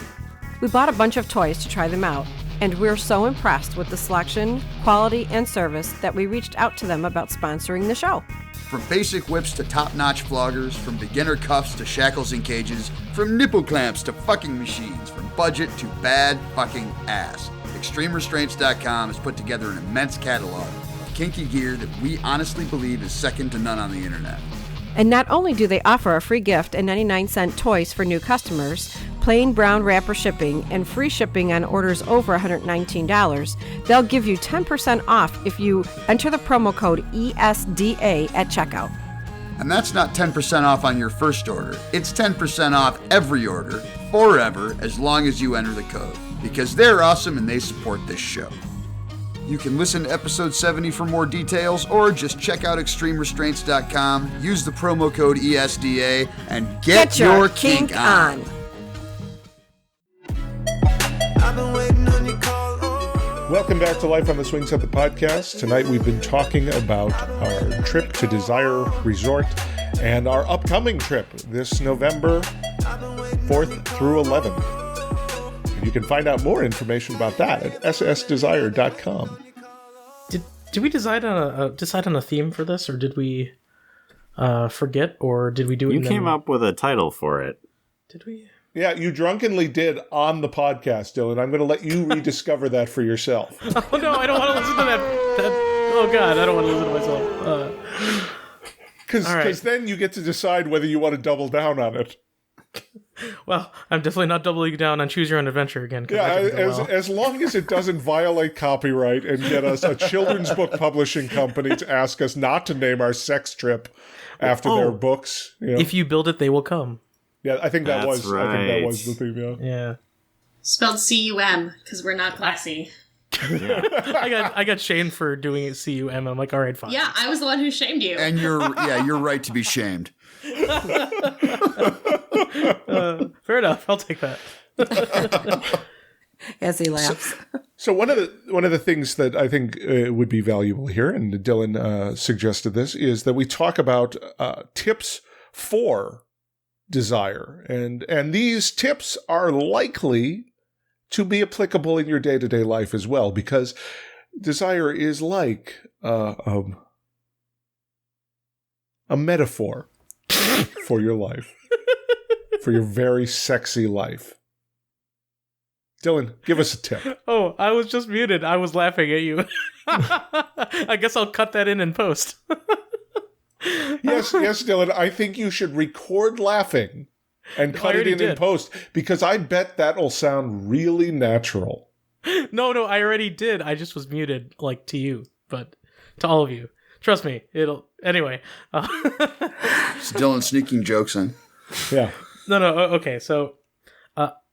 We bought a bunch of toys to try them out, and we're so impressed with the selection, quality, and service that we reached out to them about sponsoring the show. From basic whips to top-notch floggers, from beginner cuffs to shackles and cages, from nipple clamps to fucking machines, from budget to bad fucking ass. ExtremeRestraints.com has put together an immense catalog of kinky gear that we honestly believe is second to none on the internet. And not only do they offer a free gift and 99-cent toys for new customers, plain brown wrapper shipping, and free shipping on orders over $119, they'll give you 10% off if you enter the promo code ESDA at checkout. And that's not 10% off on your first order. It's 10% off every order, forever, as long as you enter the code. Because they're awesome and they support this show. You can listen to episode 70 for more details, or just check out ExtremeRestraints.com, use the promo code ESDA, and get your kink on. I've been waiting on your call. Welcome back to Life on the Swingset, the podcast. Tonight we've been talking about our trip to Desire Resort and our upcoming trip this November 4th through 11th. You can find out more information about that at ssdesire.com. Did we decide on a theme for this, or did we forget, or did we do it? You came up with a title for it. Did we? Yeah, you drunkenly did on the podcast, Dylan. I'm going to let you rediscover that for yourself. Oh no, I don't want to listen to that. Oh god, I don't want to listen to myself. Because then you get to decide whether you want to double down on it. Well, I'm definitely not doubling down on Choose Your Own Adventure again. Yeah, as long as it doesn't violate copyright and get us a children's book publishing company to ask us not to name our sex trip after their books. You know? If you build it, they will come. Yeah, I think that was right. I think that was the theme. Yeah. Spelled C-U-M, because we're not classy. Yeah. I got shamed for doing it C-U-M. I'm like, all right, fine. Yeah, I was the one who shamed you. And you're right to be shamed. Fair enough. I'll take that. As he laughs. So one of the things that I think would be valuable here, and Dylan suggested this, is that we talk about tips for desire, and these tips are likely to be applicable in your day-to-day life as well, because desire is like a metaphor for your life, for your very sexy life. Dylan, give us a tip. Oh, I was just muted. I was laughing at you. I guess I'll cut that in post. Yes, Dylan. I think you should record laughing and cut it in post, because I bet that'll sound really natural. No, I already did. I just was muted, like, to you, but to all of you. Trust me, it'll... Anyway. It's Dylan sneaking jokes in. Yeah. No, okay, so...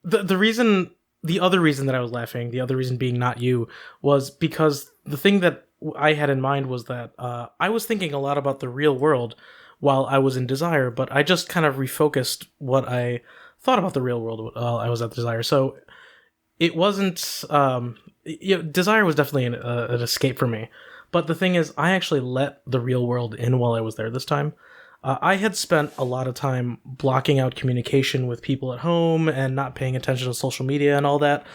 The other reason that I was laughing, the other reason being not you, was because the thing that I had in mind was that I was thinking a lot about the real world while I was in Desire, but I just kind of refocused what I thought about the real world while I was at Desire. So it wasn't... Desire was definitely an escape for me. But the thing is, I actually let the real world in while I was there this time. I had spent a lot of time blocking out communication with people at home and not paying attention to social media and all that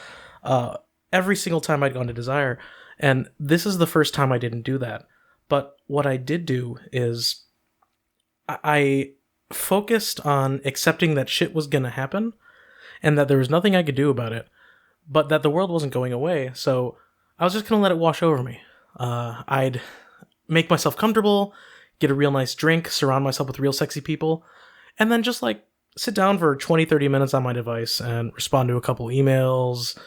every single time I'd gone to Desire. And this is the first time I didn't do that. But what I did do is I focused on accepting that shit was going to happen and that there was nothing I could do about it, but that the world wasn't going away. So I was just going to let it wash over me. I'd make myself comfortable, get a real nice drink, surround myself with real sexy people, and then just like sit down for 20-30 minutes on my device and respond to a couple emails,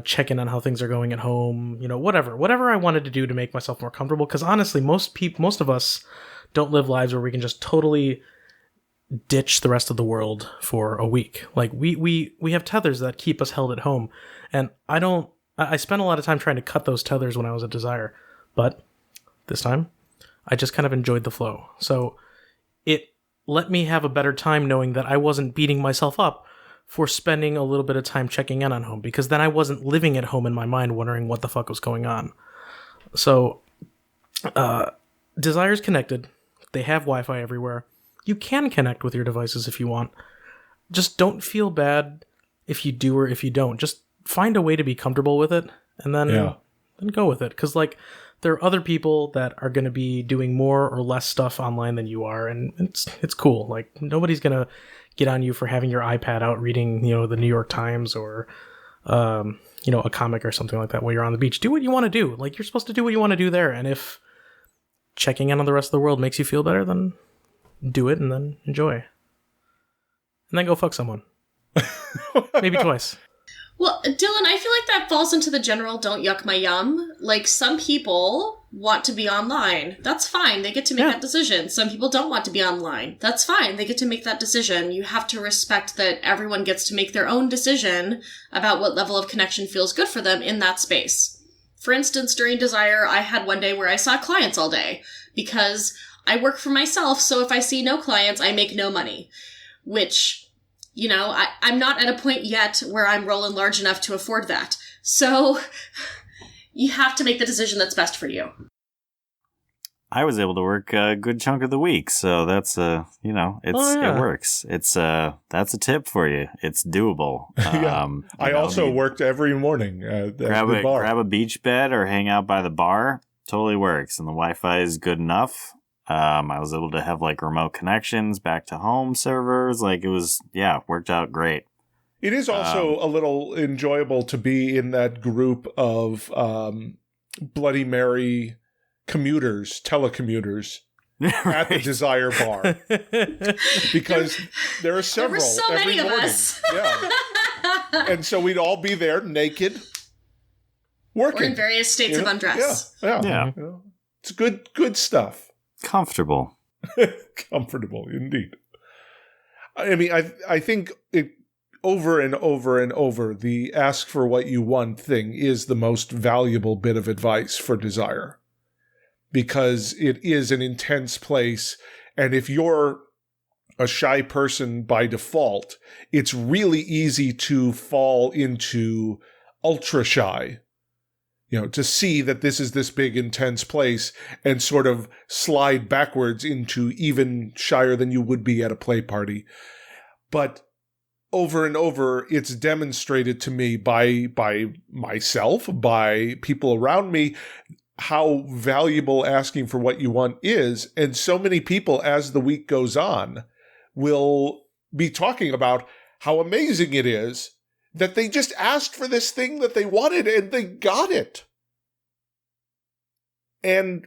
check in on how things are going at home, whatever I wanted to do to make myself more comfortable. Because honestly, most of us don't live lives where we can just totally ditch the rest of the world for a week. Like we have tethers that keep us held at home, and I spent a lot of time trying to cut those tethers when I was at Desire, but this time I just kind of enjoyed the flow. So it let me have a better time knowing that I wasn't beating myself up for spending a little bit of time checking in on home, because then I wasn't living at home in my mind wondering what the fuck was going on. So Desire's connected. They have Wi-Fi everywhere. You can connect with your devices if you want. Just don't feel bad if you do or if you don't. Just find a way to be comfortable with it, and then go with it. Because there are other people that are going to be doing more or less stuff online than you are, and it's cool. Like, nobody's going to get on you for having your iPad out reading, the New York Times or, a comic or something like that while you're on the beach. Do what you want to do. Like, you're supposed to do what you want to do there. And if checking in on the rest of the world makes you feel better, then do it and then enjoy. And then go fuck someone. Maybe twice. Well, Dylan, I feel like that falls into the general don't yuck my yum. Like, some people want to be online. That's fine. They get to make that decision. Some people don't want to be online. That's fine. They get to make that decision. You have to respect that everyone gets to make their own decision about what level of connection feels good for them in that space. For instance, during Desire, I had one day where I saw clients all day because I work for myself, so if I see no clients, I make no money. Which, I'm not at a point yet where I'm rolling large enough to afford that. So you have to make the decision that's best for you. I was able to work a good chunk of the week, so that's it works. That's a tip for you. It's doable. I also worked every morning at the bar. Grab a beach bed or hang out by the bar. Totally works, and the Wi-Fi is good enough. I was able to have remote connections back to home servers. It was, worked out great. It is also a little enjoyable to be in that group of Bloody Mary telecommuters at the Desire bar. Because there are several. There were so many of us. Yeah. And so we'd all be there naked, working. Or in various states of undress. Yeah. It's good stuff. Comfortable. Comfortable, indeed. I mean, I think it over and over and over, the ask for what you want thing is the most valuable bit of advice for Desire. Because it is an intense place, and if you're a shy person by default, it's really easy to fall into ultra shy. To see that this is this big, intense place and sort of slide backwards into even shyer than you would be at a play party. But over and over, it's demonstrated to me by myself, by people around me, how valuable asking for what you want is. And so many people, as the week goes on, will be talking about how amazing it is that they just asked for this thing that they wanted and they got it. And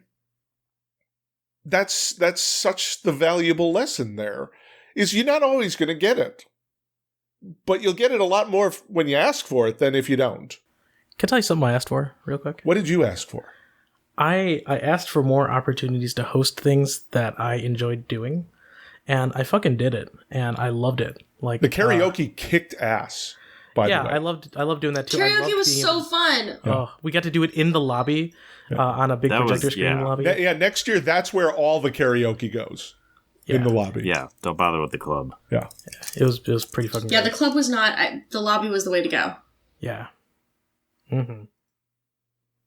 that's such the valuable lesson there, is you're not always going to get it. But you'll get it a lot more when you ask for it than if you don't. Can I tell you something I asked for real quick? What did you ask for? I asked for more opportunities to host things that I enjoyed doing, and I fucking did it, and I loved it. The karaoke kicked ass. By the way. I loved doing that too. Karaoke was so fun. Oh, we got to do it in the lobby on a big projector screen in the lobby. Next year that's where all the karaoke goes. In the lobby. Yeah, don't bother with the club. Yeah. It was pretty fucking great. great. The club was not. The lobby was the way to go. Yeah. Mm-hmm.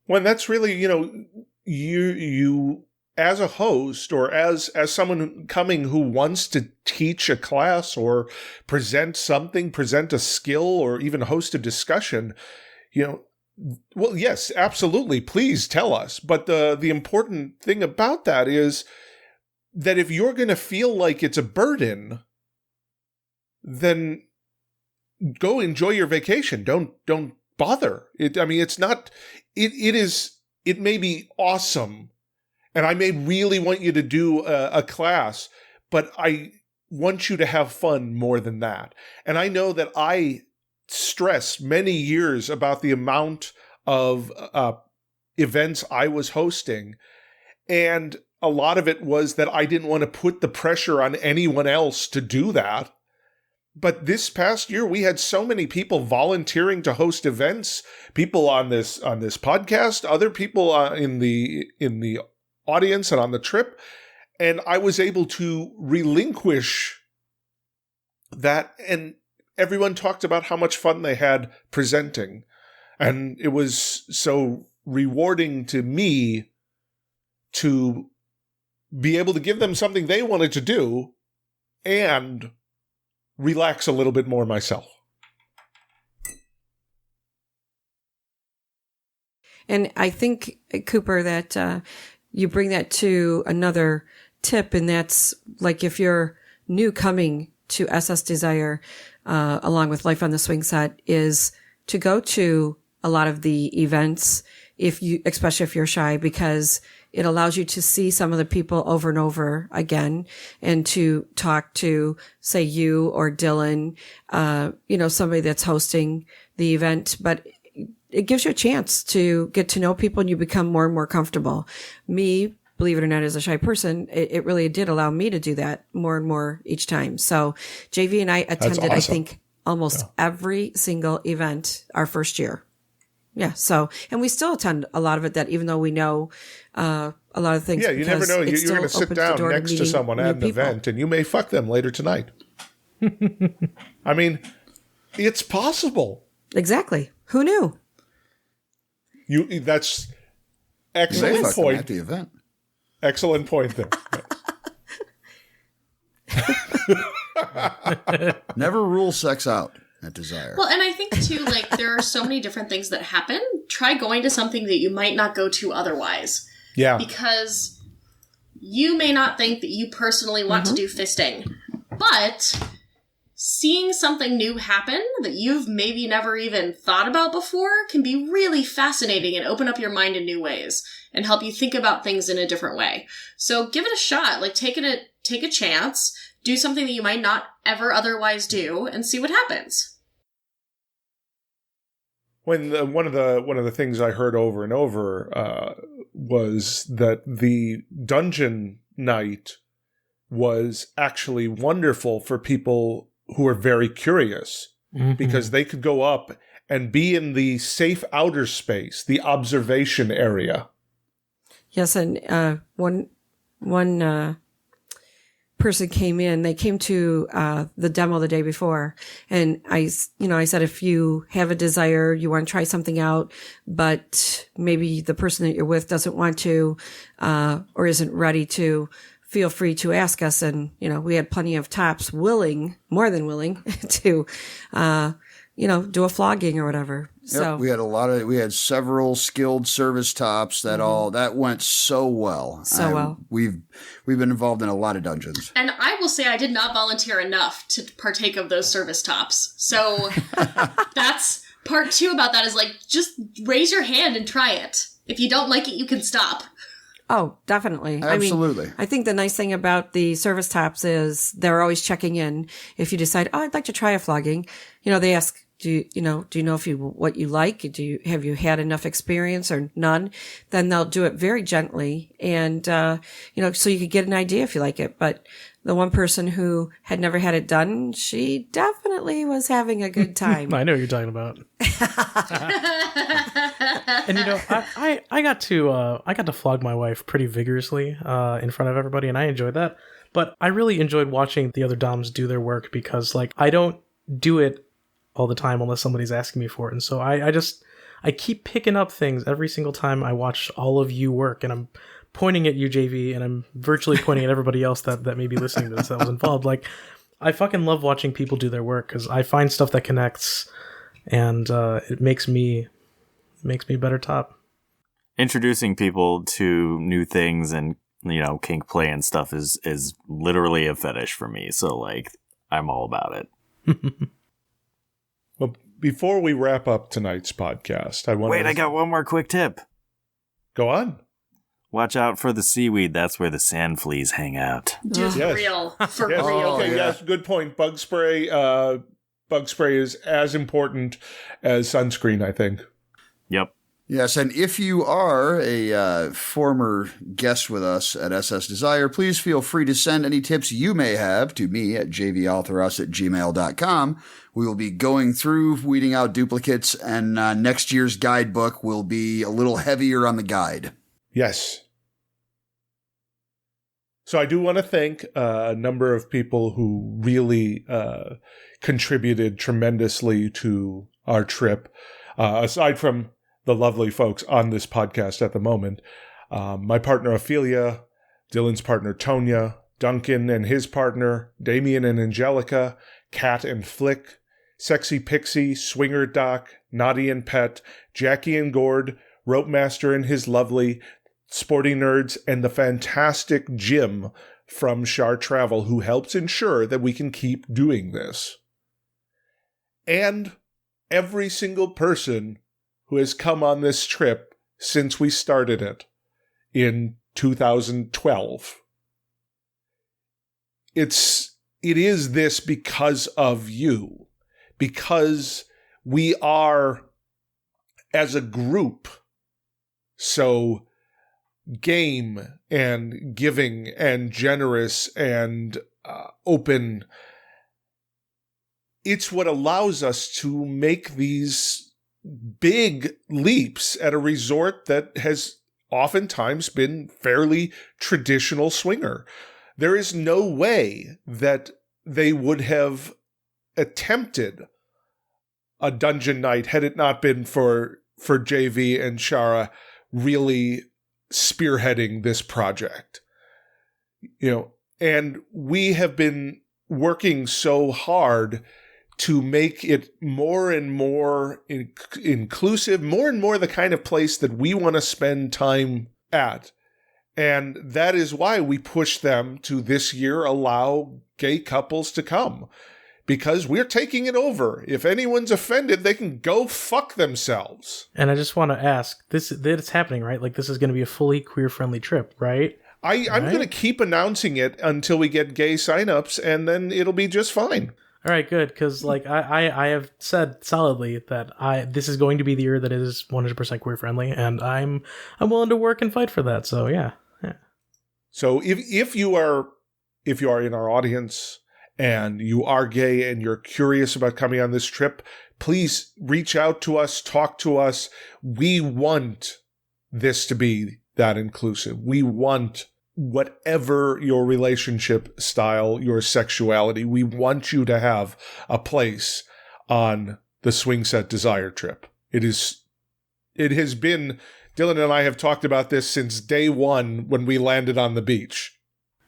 When that's really, you as a host or as someone coming who wants to teach a class or present a skill, or even host a discussion, well, yes, absolutely. Please tell us. But the important thing about that is that if you're going to feel like it's a burden, then go enjoy your vacation. Don't bother. It's not, it may be awesome, and I may really want you to do a class, but I want you to have fun more than that. And I know that I stress many years about the amount of events I was hosting. And a lot of it was that I didn't want to put the pressure on anyone else to do that. But this past year, we had so many people volunteering to host events, people on this podcast, other people in the audience and on the trip. And I was able to relinquish that, and everyone talked about how much fun they had presenting. And it was so rewarding to me to be able to give them something they wanted to do and relax a little bit more myself. And I think, Cooper, that you bring that to another tip, and that's like if you're new coming to SS Desire, along with Life on the Swingset, is to go to a lot of the events, especially if you're shy, because it allows you to see some of the people over and over again and to talk to, say, you or Dylan, somebody that's hosting the event. But it gives you a chance to get to know people and you become more and more comfortable. Me, believe it or not, as a shy person, it really did allow me to do that more and more each time. So JV and I attended, awesome. I think, almost every single event our first year. Yeah. So, and we still attend a lot of it, that even though we know a lot of things. Yeah, you never know. You're going to sit down next to someone at an event and you may fuck them later tonight. I mean, it's possible. Exactly. Who knew? That's excellent point. At the event. Excellent point there. Never rule sex out at Desire. Well, and I think too, like, there are so many different things that happen. Try going to something that you might not go to otherwise. Yeah. Because you may not think that you personally want to do fisting, but seeing something new happen that you've maybe never even thought about before can be really fascinating and open up your mind in new ways and help you think about things in a different way. So give it a shot. Like, take a chance, do something that you might not ever otherwise do, and see what happens. When one of the things I heard over and over was that the dungeon night was actually wonderful for people who are very curious, because they could go up and be in the safe outer space, the observation area. Yes, and one person came in. They came to the demo the day before, and I said, if you have a desire, you want to try something out, but maybe the person that you're with doesn't want to or isn't ready to, feel free to ask us. And we had plenty of tops more than willing to do a flogging or whatever. Yep, So we had several skilled service tops that went so well. We've been involved in a lot of dungeons. And I will say I did not volunteer enough to partake of those service tops. So that's part 2 about that, is like, just raise your hand and try it. If you don't like it, you can stop. Oh, definitely. Absolutely. I think the nice thing about the service tops is they're always checking in. If you decide, I'd like to try a flogging, they ask, do you know what you like? Have you had enough experience or none? Then they'll do it very gently, and so you could get an idea if you like it. But the one person who had never had it done, she definitely was having a good time. I know what you're talking about. And I got to flog my wife pretty vigorously in front of everybody, and I enjoyed that. But I really enjoyed watching the other doms do their work, because like, I don't do it all the time unless somebody's asking me for it. And so I keep picking up things every single time I watch all of you work, and I'm pointing at you, JV, and I'm virtually pointing at everybody else that may be listening to this that was involved. Like, I fucking love watching people do their work, because I find stuff that connects, and it makes me a better top. Introducing people to new things and kink play and stuff is literally a fetish for me. So like, I'm all about it. Well, before we wrap up tonight's podcast, I got one more quick tip. Go on. Watch out for the seaweed. That's where the sand fleas hang out. Dude, Yes. real. For Yes. real. Okay, yes, good point. Bug spray, bug spray is as important as sunscreen, I think. Yep. Yes, and if you are a former guest with us at SS Desire, please feel free to send any tips you may have to me at jvauthorus@gmail.com. We will be going through, weeding out duplicates, and next year's guidebook will be a little heavier on the guide. Yes. So I do want to thank a number of people who really contributed tremendously to our trip, aside from the lovely folks on this podcast at the moment. My partner, Ophelia, Dylan's partner, Tonya, Duncan and his partner, Damien and Angelica, Kat and Flick, Sexy Pixie, Swinger Doc, Naughty and Pet, Jackie and Gord, Rope Master and his lovely, Sporty Nerds, and the fantastic Jim from Shar Travel, who helps ensure that we can keep doing this. And every single person who has come on this trip since we started it in 2012. It is this because of you, because we are, as a group, so game and giving and generous and open. It's what allows us to make these big leaps at a resort that has oftentimes been fairly traditional swinger. There is no way that they would have attempted a dungeon night had it not been for JV and Shara really spearheading this project. And we have been working so hard to make it more and more inclusive, more and more the kind of place that we want to spend time at. And that is why we push them to this year allow gay couples to come. Because we're taking it over. If anyone's offended, they can go fuck themselves. And I just want to ask, it's happening, right? Like, this is going to be a fully queer-friendly trip, right? I'm going to keep announcing it until we get gay signups, and then it'll be just fine. All right, good, because like I have said solidly that this is going to be the year that is 100% queer friendly, and I'm willing to work and fight for that. So yeah. So if you are in our audience and you are gay and you're curious about coming on this trip, please reach out to us, talk to us. We want this to be that inclusive. We want whatever your relationship style, your sexuality, we want you to have a place on the Swingset Desire trip. It has been, Dylan and I have talked about this since day one when we landed on the beach.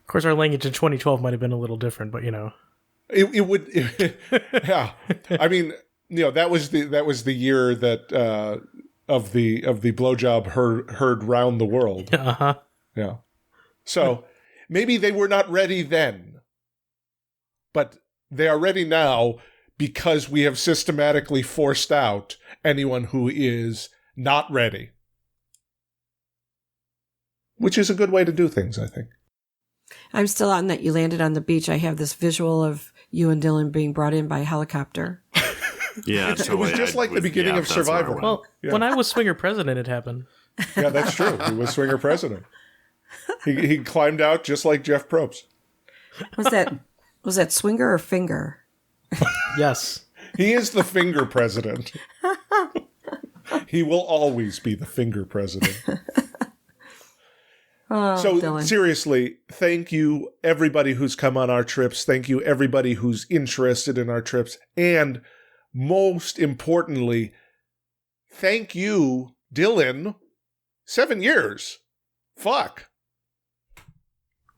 Of course, our language in 2012 might have been a little different, but it would, yeah. I mean, that was the year that of the blowjob heard round the world. Uh-huh. Yeah. So maybe they were not ready then, but they are ready now because we have systematically forced out anyone who is not ready. Which is a good way to do things, I think. I'm still on that you landed on the beach. I have this visual of you and Dylan being brought in by a helicopter. Yeah, it was just like the beginning of Survivor. Well, when I was Swinger President, it happened. Yeah, that's true. He was Swinger President. He climbed out just like Jeff Probst. Was that Swinger or Finger? Yes. He is the Finger President. He will always be the Finger President. So Dylan. Seriously, thank you everybody who's come on our trips. Thank you everybody who's interested in our trips. And most importantly, thank you, Dylan. 7 years. Fuck.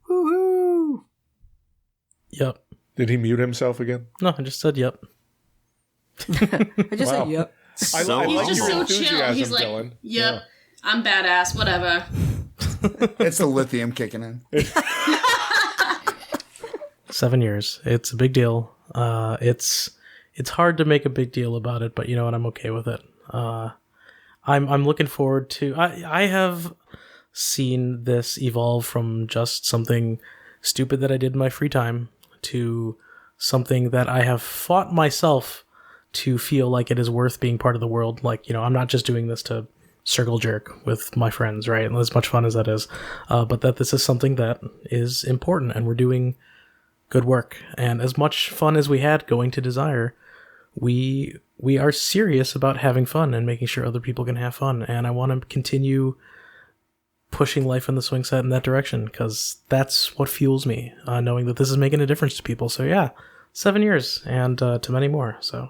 Woohoo! Yep. Did he mute himself again? No, I just said yep. I just said yep. I So like He's just your so enthusiasm, chill. He's like, Dylan. yep, I'm badass, whatever. It's the lithium kicking in. 7 years. It's a big deal. It's hard to make a big deal about it, but you know what? I'm okay with it. I'm looking forward to. I have seen this evolve from just something stupid that I did in my free time to something that I have fought myself to feel like it is worth being part of the world. Like, I'm not just doing this to circle jerk with my friends, right? And as much fun as that is, but that this is something that is important and we're doing good work. And as much fun as we had going to Desire, we are serious about having fun and making sure other people can have fun. And I want to continue pushing life in the Swingset in that direction, because that's what fuels me, knowing that this is making a difference to people. So yeah, 7 years and to many more. So.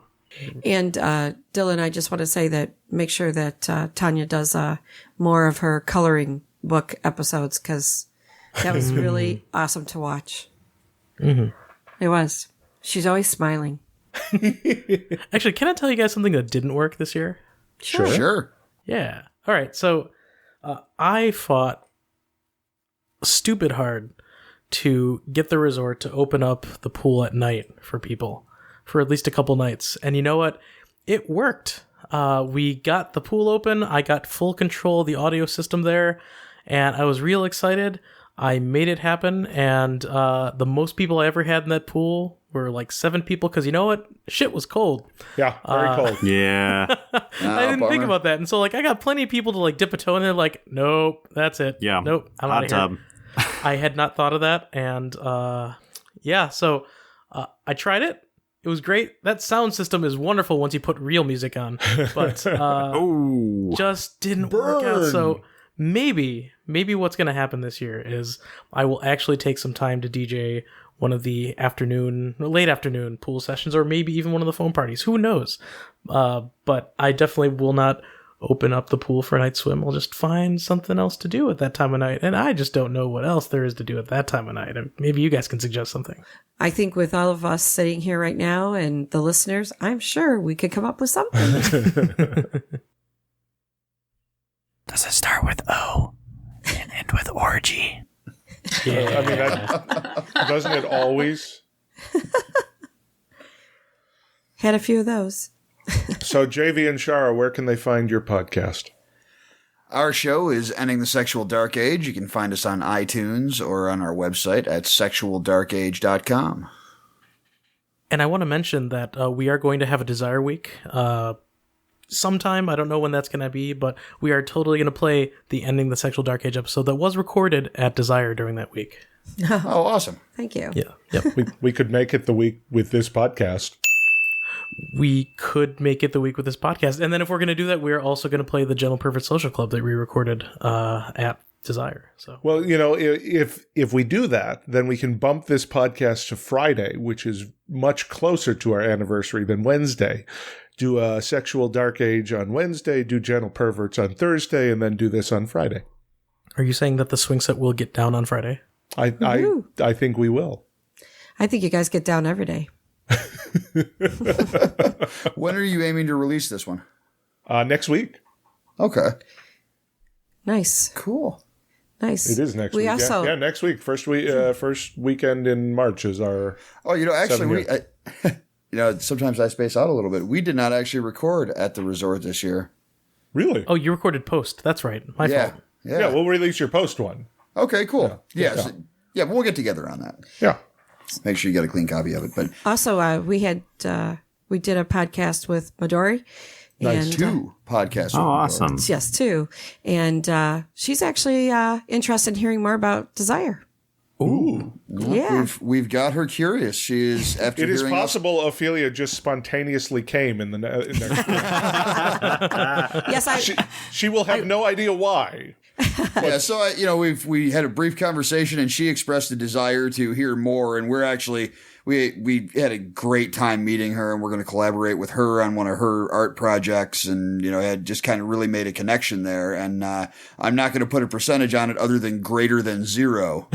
And Dylan, I just want to say that make sure that Tanya does more of her coloring book episodes, because that was really awesome to watch. Mm-hmm. It was. She's always smiling. Actually, can I tell you guys something that didn't work this year? Sure. Yeah. All right. So I fought stupid hard to get the resort to open up the pool at night for people for at least a couple nights. And you know what? It worked. We got the pool open. I got full control of the audio system there, and I was real excited. I made it happen, and the most people I ever had in that pool were like 7 people, because you know what? Shit was cold. Yeah, very cold. Yeah. I didn't think about that. And so like I got plenty of people to like dip a toe in, and they're like, nope, that's it. Yeah. Nope, I'm out of here. I had not thought of that, and so I tried it. It was great. That sound system is wonderful once you put real music on, but just didn't work out. So maybe what's going to happen this year is I will actually take some time to DJ one of the late afternoon pool sessions, or maybe even one of the foam parties. Who knows? But I definitely will not open up the pool for a night swim. I'll just find something else to do at that time of night. And I just don't know what else there is to do at that time of night. And maybe you guys can suggest something. I think with all of us sitting here right now and the listeners, I'm sure we could come up with something. Does it start with O and end with orgy? Yeah. I mean, that, doesn't it always? Had a few of those. So, JV and Shara, where can they find your podcast? Our show is Ending the Sexual Dark Age. You can find us on iTunes or on our website at sexualdarkage.com. And I want to mention that we are going to have a Desire Week sometime. I don't know when that's going to be, but we are totally going to play the Ending the Sexual Dark Age episode that was recorded at Desire during that week. Oh, awesome. Thank you. Yeah. Yep. We could make it the week with this podcast. We could make it the week with this podcast. And then if we're going to do that, we're also going to play the Gentle Perfect Social Club that we recorded at Desire. So, well, if we do that, then we can bump this podcast to Friday, which is much closer to our anniversary than Wednesday. Do a Sexual Dark Age on Wednesday, do Gentle Perverts on Thursday, and then do this on Friday. Are you saying that the Swingset will get down on Friday? I think we will. I think you guys get down every day. When are you aiming to release this one? Next week. Okay. Nice. Cool. Nice. It is next week. Also, yeah, next week. First weekend in March is our. Oh, actually, sometimes I space out a little bit. We did not actually record at the resort this year. Really? Oh, you recorded post. That's right. My fault. Yeah, we'll release your post one. Okay, cool. Yeah, we'll get together on that. Yeah. Make sure you get a clean copy of it. But also, we did a podcast with Midori. Nice. And, 2 podcasts. Oh, awesome. Yes, 2. And she's actually interested in hearing more about Desire. Ooh. Yeah. We've got her curious. She is after. It is possible Ophelia just spontaneously came in there. Yes, she will have no idea why. Yeah, so we had a brief conversation, and she expressed a desire to hear more, and we're actually we had a great time meeting her, and we're going to collaborate with her on one of her art projects, and had just kind of really made a connection there. And I'm not going to put a percentage on it other than greher than 0.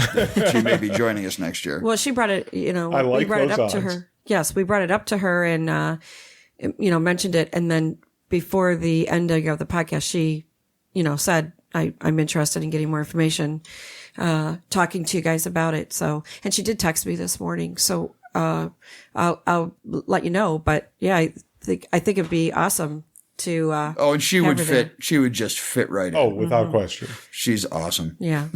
She may be joining us next year. Well, she brought it. I like we brought it those up odds. to her. Yes, we brought it up to her, and mentioned it, and then before the ending of the podcast, she, said, I'm interested in getting more information, talking to you guys about it. So, and she did text me this morning. So, I'll let you know. But yeah, I think it'd be awesome to, and she would fit. She would just fit right in. Oh, without question. She's awesome. Yeah.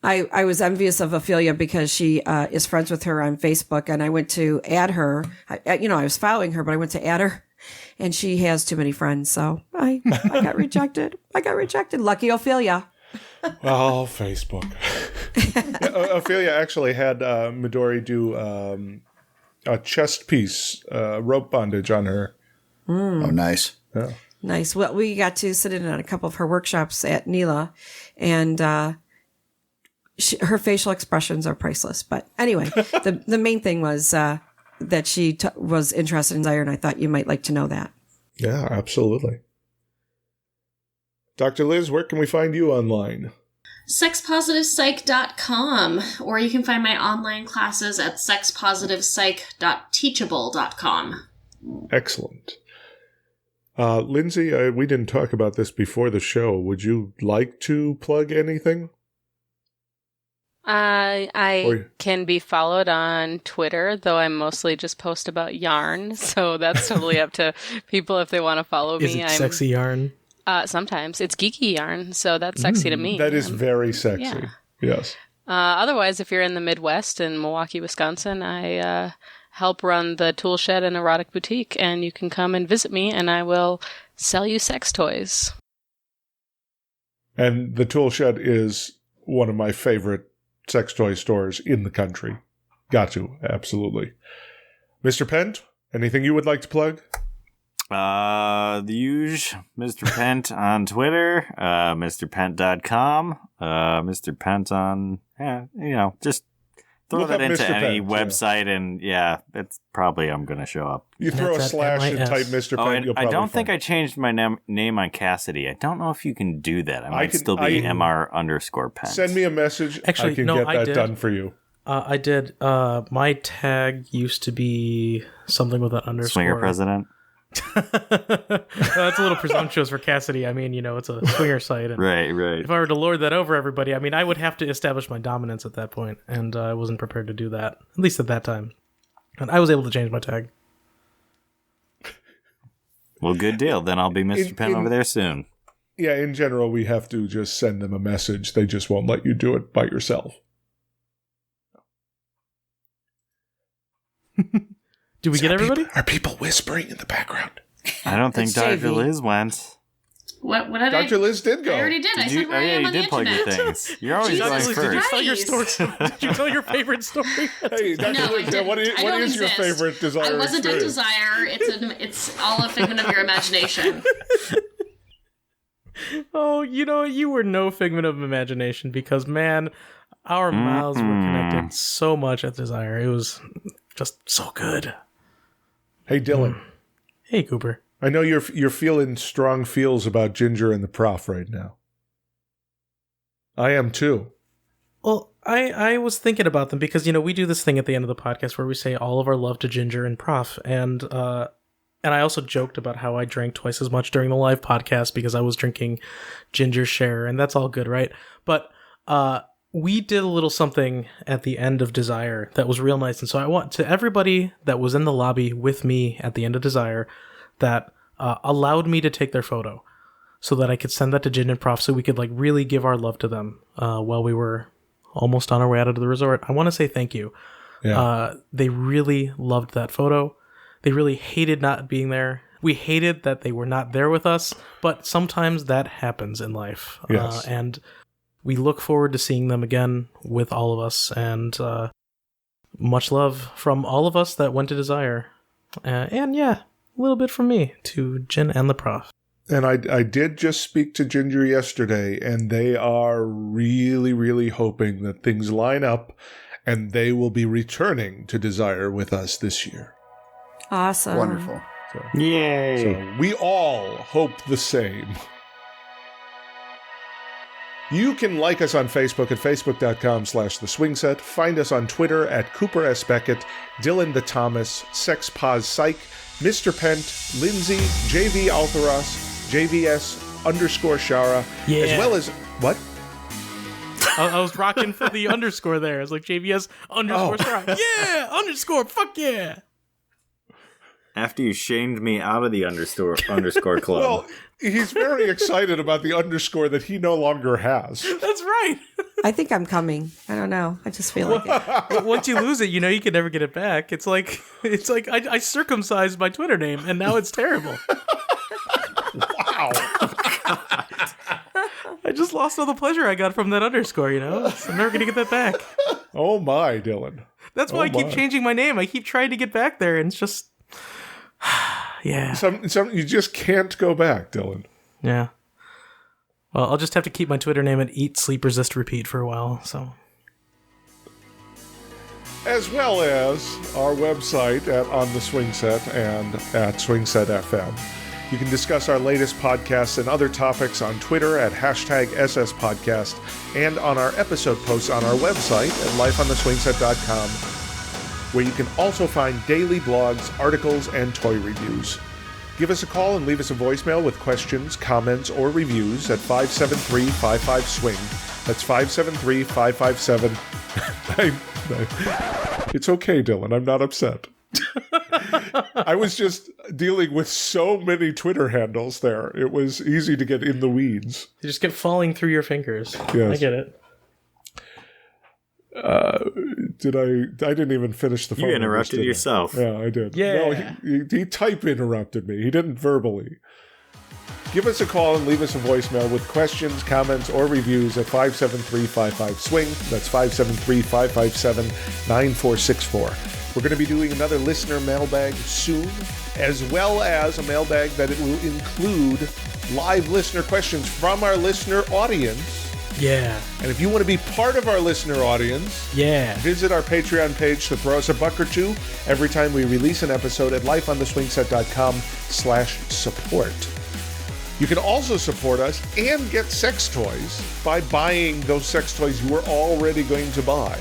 I was envious of Ophelia because she is friends with her on Facebook, and I went to add her. I was following her, but I went to add her, and she has too many friends, so I got rejected. Lucky Ophelia. Oh, Facebook. Ophelia actually had Midori do a chest piece rope bondage on her. Oh, nice. Yeah. Nice. Well, we got to sit in on a couple of her workshops at Neela, and her facial expressions are priceless. But anyway, the main thing was that she was interested in desire, and I thought you might like to know that. Yeah, absolutely. Dr. Liz, where can we find you online? sexpositivepsych.com, or you can find my online classes at sexpositivepsych.teachable.com. Excellent. Lindsay, we didn't talk about this before the show. Would you like to plug anything? I can be followed on Twitter, though I mostly just post about yarn, so that's totally up to people if they want to follow me. Is it sexy yarn? Sometimes. It's geeky yarn, so that's sexy to me. That is very sexy. Yeah. Yes. Otherwise, if you're in the Midwest in Milwaukee, Wisconsin, I help run the Tool Shed and Erotic Boutique, and you can come and visit me, and I will sell you sex toys. And the Tool Shed is one of my favorite sex toy stores in the country. Got to, absolutely. Mr. Pent, anything you would like to plug? The huge Mr. Pent on Twitter, MrPent.com, Mr. Pent on, just throw Look that up into Mr. any Pent, website, and it's probably I'm going to show up. You throw a That's slash at and MIS. type Mr. Pent, you'll I probably don't think find I changed my name on Cassidy. I don't know if you can do that. I might can- still be MR_Pent. Send me a message. Actually, I can no, get I that did. done for you. I did. My tag used to be something with an underscore. Swinger president. That's a little presumptuous for Cassidy. I mean, it's a swinger site. And Right. if I were to lord that over everybody, I mean, I would have to establish my dominance at that point, and I wasn't prepared to do that, at least at that time. And I was able to change my tag. Well, good deal. Then I'll be Mr. Pent over there soon. Yeah, in general, we have to just send them a message. They just won't let you do it by yourself. Do we get everybody? Are people whispering in the background? I don't think It's Dr. JV. Liz went. What did Dr. Liz did go. I already did. I said where I am you on the did plug your internet. things. You're always Jesus, going Did you first. tell your story? Nice. Did you tell your favorite story? Hey, Dr. No, I Liz, didn't. what I is don't your exist. favorite desire I wasn't a experience? desire. It's all a figment of your imagination. Oh, you were no figment of imagination because, man, our mouths were connected so much at Desire. It was just so good. Hey, Dylan. Hey, Cooper. I know you're feeling strong feels about Ginger and the Prof right now. I am too. Well, I was thinking about them because, we do this thing at the end of the podcast where we say all of our love to Ginger and Prof. And I also joked about how I drank twice as much during the live podcast because I was drinking Ginger Share, and that's all good, right? But we did a little something at the end of Desire that was real nice. And so I want to everybody that was in the lobby with me at the end of Desire that allowed me to take their photo so that I could send that to Gin and Prof so we could really give our love to them while we were almost on our way out of the resort. I want to say thank you. Yeah. They really loved that photo. They really hated not being there. We hated that they were not there with us, but sometimes that happens in life. Yes. And we look forward to seeing them again with all of us, and much love from all of us that went to Desire. And yeah, a little bit from me to Jen and the Prof. And I did just speak to Ginger yesterday, and they are really, really hoping that things line up and they will be returning to Desire with us this year. Awesome. Wonderful. So, Yay. so we all hope the same. You can like us on Facebook at facebook.com/theswingset. Find us on Twitter at Cooper S. Beckett, Dylan the Thomas, Sex Pos Psych, Mr. Pent, Lindsay, JV Altheros, JVS_Shara, Yeah. as well as... What? I was rocking for the underscore there. It's like JVS _ star. Yeah, underscore, fuck yeah. After you shamed me out of the underscore club. Well, he's very excited about the underscore that he no longer has. That's right. I think I'm coming. I don't know. I just feel like it. But once you lose it, you know you can never get it back. It's like I circumcised my Twitter name, and now it's terrible. Wow. I just lost all the pleasure I got from that underscore, you know? I'm never going to get that back. Oh my, Dylan. That's why I keep changing my name. I keep trying to get back there, and it's just... yeah. Some you just can't go back, Dylan. Yeah. Well, I'll just have to keep my Twitter name at Eat, Sleep, Resist, Repeat for a while, so... As well as our website on the Swingset and at Swingset FM. You can discuss our latest podcasts and other topics on Twitter at #SSPodcast and on our episode posts on our website at lifeontheswingset.com, where you can also find daily blogs, articles, and toy reviews. Give us a call and leave us a voicemail with questions, comments, or reviews at 573-55-SWING. That's 573-557. It's okay, Dylan. I'm not upset. I was just dealing with so many Twitter handles there. It was easy to get in the weeds. You just get falling through your fingers. Yes. I get it. I didn't even finish the phone. You interrupted yourself. Yeah, I did. Yeah. No, he type interrupted me. He didn't verbally. Give us a call and leave us a voicemail with questions, comments, or reviews at 573-55-SWING. That's 573-557-9464. We're going to be doing another listener mailbag soon, as well as a mailbag that it will include live listener questions from our listener audience. Yeah. And if you want to be part of our listener audience, visit our Patreon page to throw us a buck or two every time we release an episode at lifeontheswingset.com/support. You can also support us and get sex toys by buying those sex toys you were already going to buy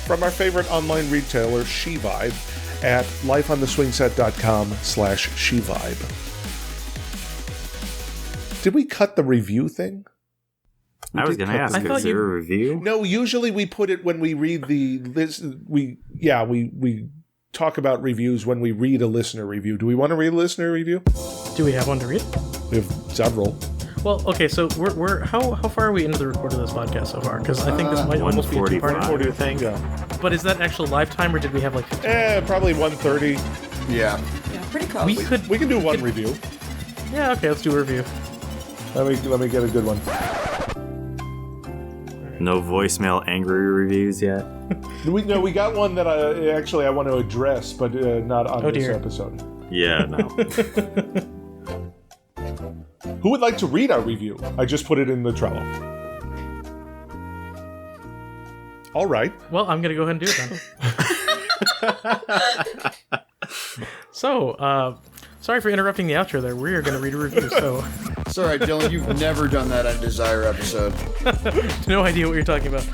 from our favorite online retailer, SheVibe, at lifeontheswingset.com/SheVibe. Did we cut the review thing? I was going to ask, is there a review? No, usually we put it when we read we talk about reviews when we read a listener review. Do we want to read a listener review? Do we have one to read? We have several. Well, okay, so we're how far are we into the record of this podcast so far? Because I think this might almost be a two-part. 140 thing. Yeah. But is that actual live time, or did we have like 15? Probably 130. Yeah. Yeah, pretty close. We can do one review. Yeah, okay, let's do a review. Let me get a good one. No voicemail angry reviews yet? We got one that I want to address, but not on this episode. Yeah, no. Who would like to read our review? I just put it in the Trello. All right. Well, I'm going to go ahead and do it then. So, sorry for interrupting the outro there. We are going to read a review, so... It's all right, Dylan. You've never done that on a Desire episode. No idea what you're talking about.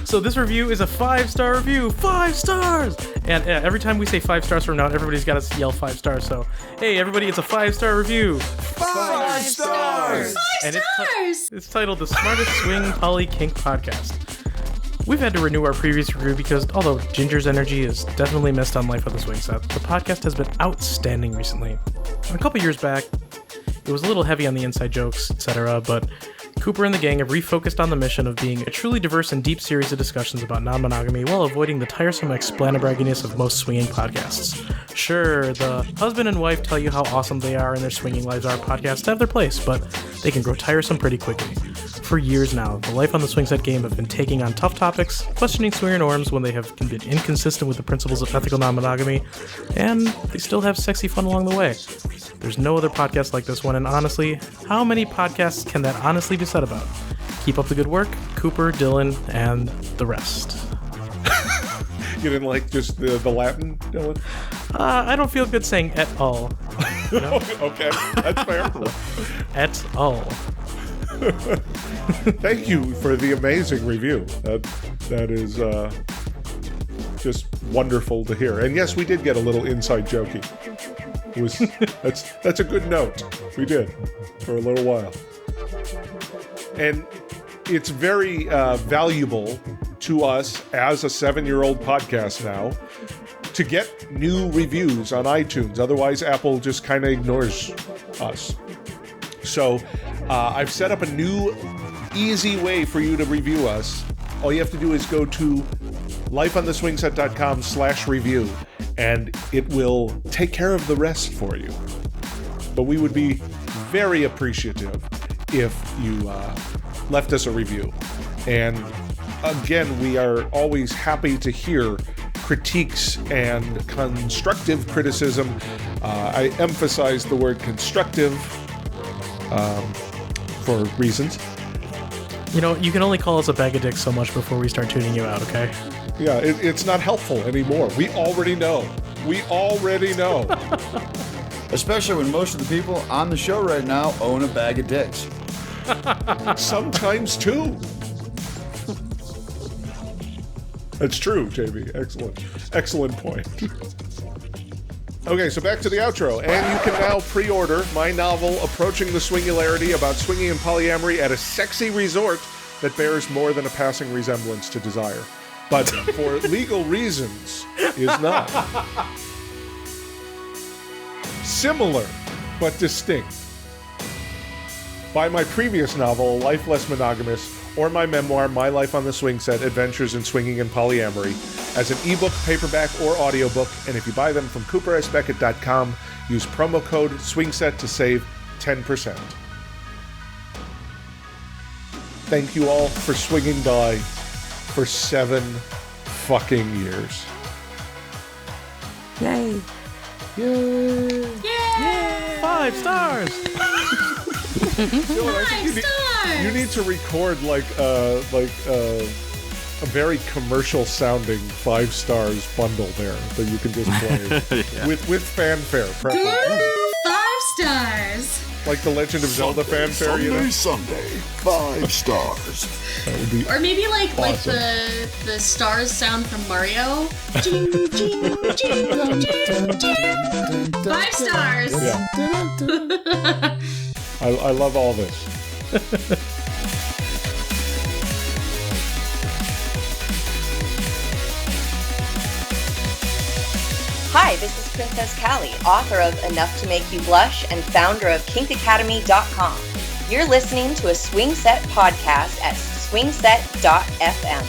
So this review is a 5-star review. 5 stars! And every time we say 5 stars from now on, everybody's got to yell 5 stars. So, hey, everybody, it's a 5-star review. 5 stars! And it's titled The Smartest Swing Poly Kink Podcast. We've had to renew our previous review because although Ginger's energy is definitely missed on Life on the Swingset, the podcast has been outstanding recently. A couple years back, it was a little heavy on the inside jokes, etc., but Cooper and the gang have refocused on the mission of being a truly diverse and deep series of discussions about non-monogamy while avoiding the tiresome explanabragginess of most swinging podcasts. Sure, the husband and wife tell you how awesome they are and their swinging lives are podcasts have their place, but they can grow tiresome pretty quickly. For years now, the Life on the Swingset game have been taking on tough topics, questioning swinger norms when they have been inconsistent with the principles of ethical non-monogamy, and they still have sexy fun along the way. There's no other podcast like this one, and honestly, how many podcasts can that honestly be said about? Keep up the good work, Cooper, Dylan, and the rest. You didn't like just the Latin, Dylan? I don't feel good saying et al. You know? Okay, that's fair. Et al. Thank you for the amazing review. That is just wonderful to hear. And yes, we did get a little inside jokey. It was that's a good note. We did for a little while, and it's very valuable to us as a 7-year-old podcast now to get new reviews on iTunes. Otherwise, Apple just kind of ignores us. So I've set up a new, easy way for you to review us. All you have to do is go to lifeontheswingset.com/review, and it will take care of the rest for you. But we would be very appreciative if you left us a review. And again, we are always happy to hear critiques and constructive criticism. I emphasize the word constructive for reasons. You know, you can only call us a bag of dicks so much before we start tuning you out, okay? Yeah, it's not helpful anymore. We already know. Especially when most of the people on the show right now own a bag of dicks. Sometimes two. That's true, JB. Excellent point. Okay, so back to the outro. And you can now pre-order my novel, Approaching the Swingularity, about swinging and polyamory at a sexy resort that bears more than a passing resemblance to desire. But for legal reasons, is not. Similar, but distinct. By my previous novel, Life Less Monogamous, or my memoir, My Life on the Swingset, Adventures in Swinging and Polyamory, as an ebook, paperback, or audiobook. And if you buy them from coopersbeckett.com, use promo code SWINGSET to save 10%. Thank you all for swinging by for 7 fucking years. Yay. Yay! Yay! 5 stars! Dylan, I think you need to record like a very commercial sounding 5 stars bundle there that you can just play Yeah. with fanfare. Preferably. 5 stars. Like the Legend of Zelda fanfare, you know? Sunday, 5 stars. That would be Or maybe like awesome. the stars sound from Mario. Jing, jing, jing, jing, jing. 5 stars. Yeah. I love all this. Hi, this is Princess Callie, author of Enough to Make You Blush and founder of kinkacademy.com. You're listening to a Swingset podcast at swingset.fm.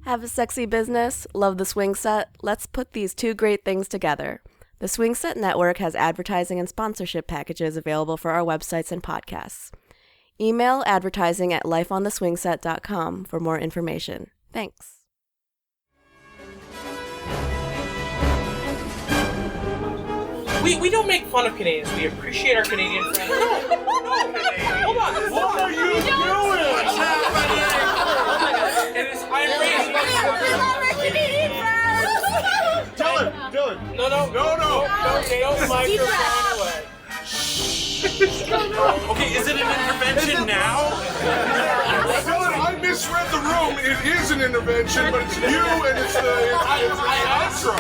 Have a sexy business? Love the Swingset? Let's put these 2 great things together. The Swingset Network has advertising and sponsorship packages available for our websites and podcasts. Email advertising at lifeontheswingset.com for more information. Thanks. We don't make fun of Canadians. We appreciate our Canadian friends. Hold on. What are you doing? What's happening? I'm raising Dylan! No, microphone away. Okay, is it an intervention now? Dylan, I misread the room. It is an intervention, but it's you and it's the outro.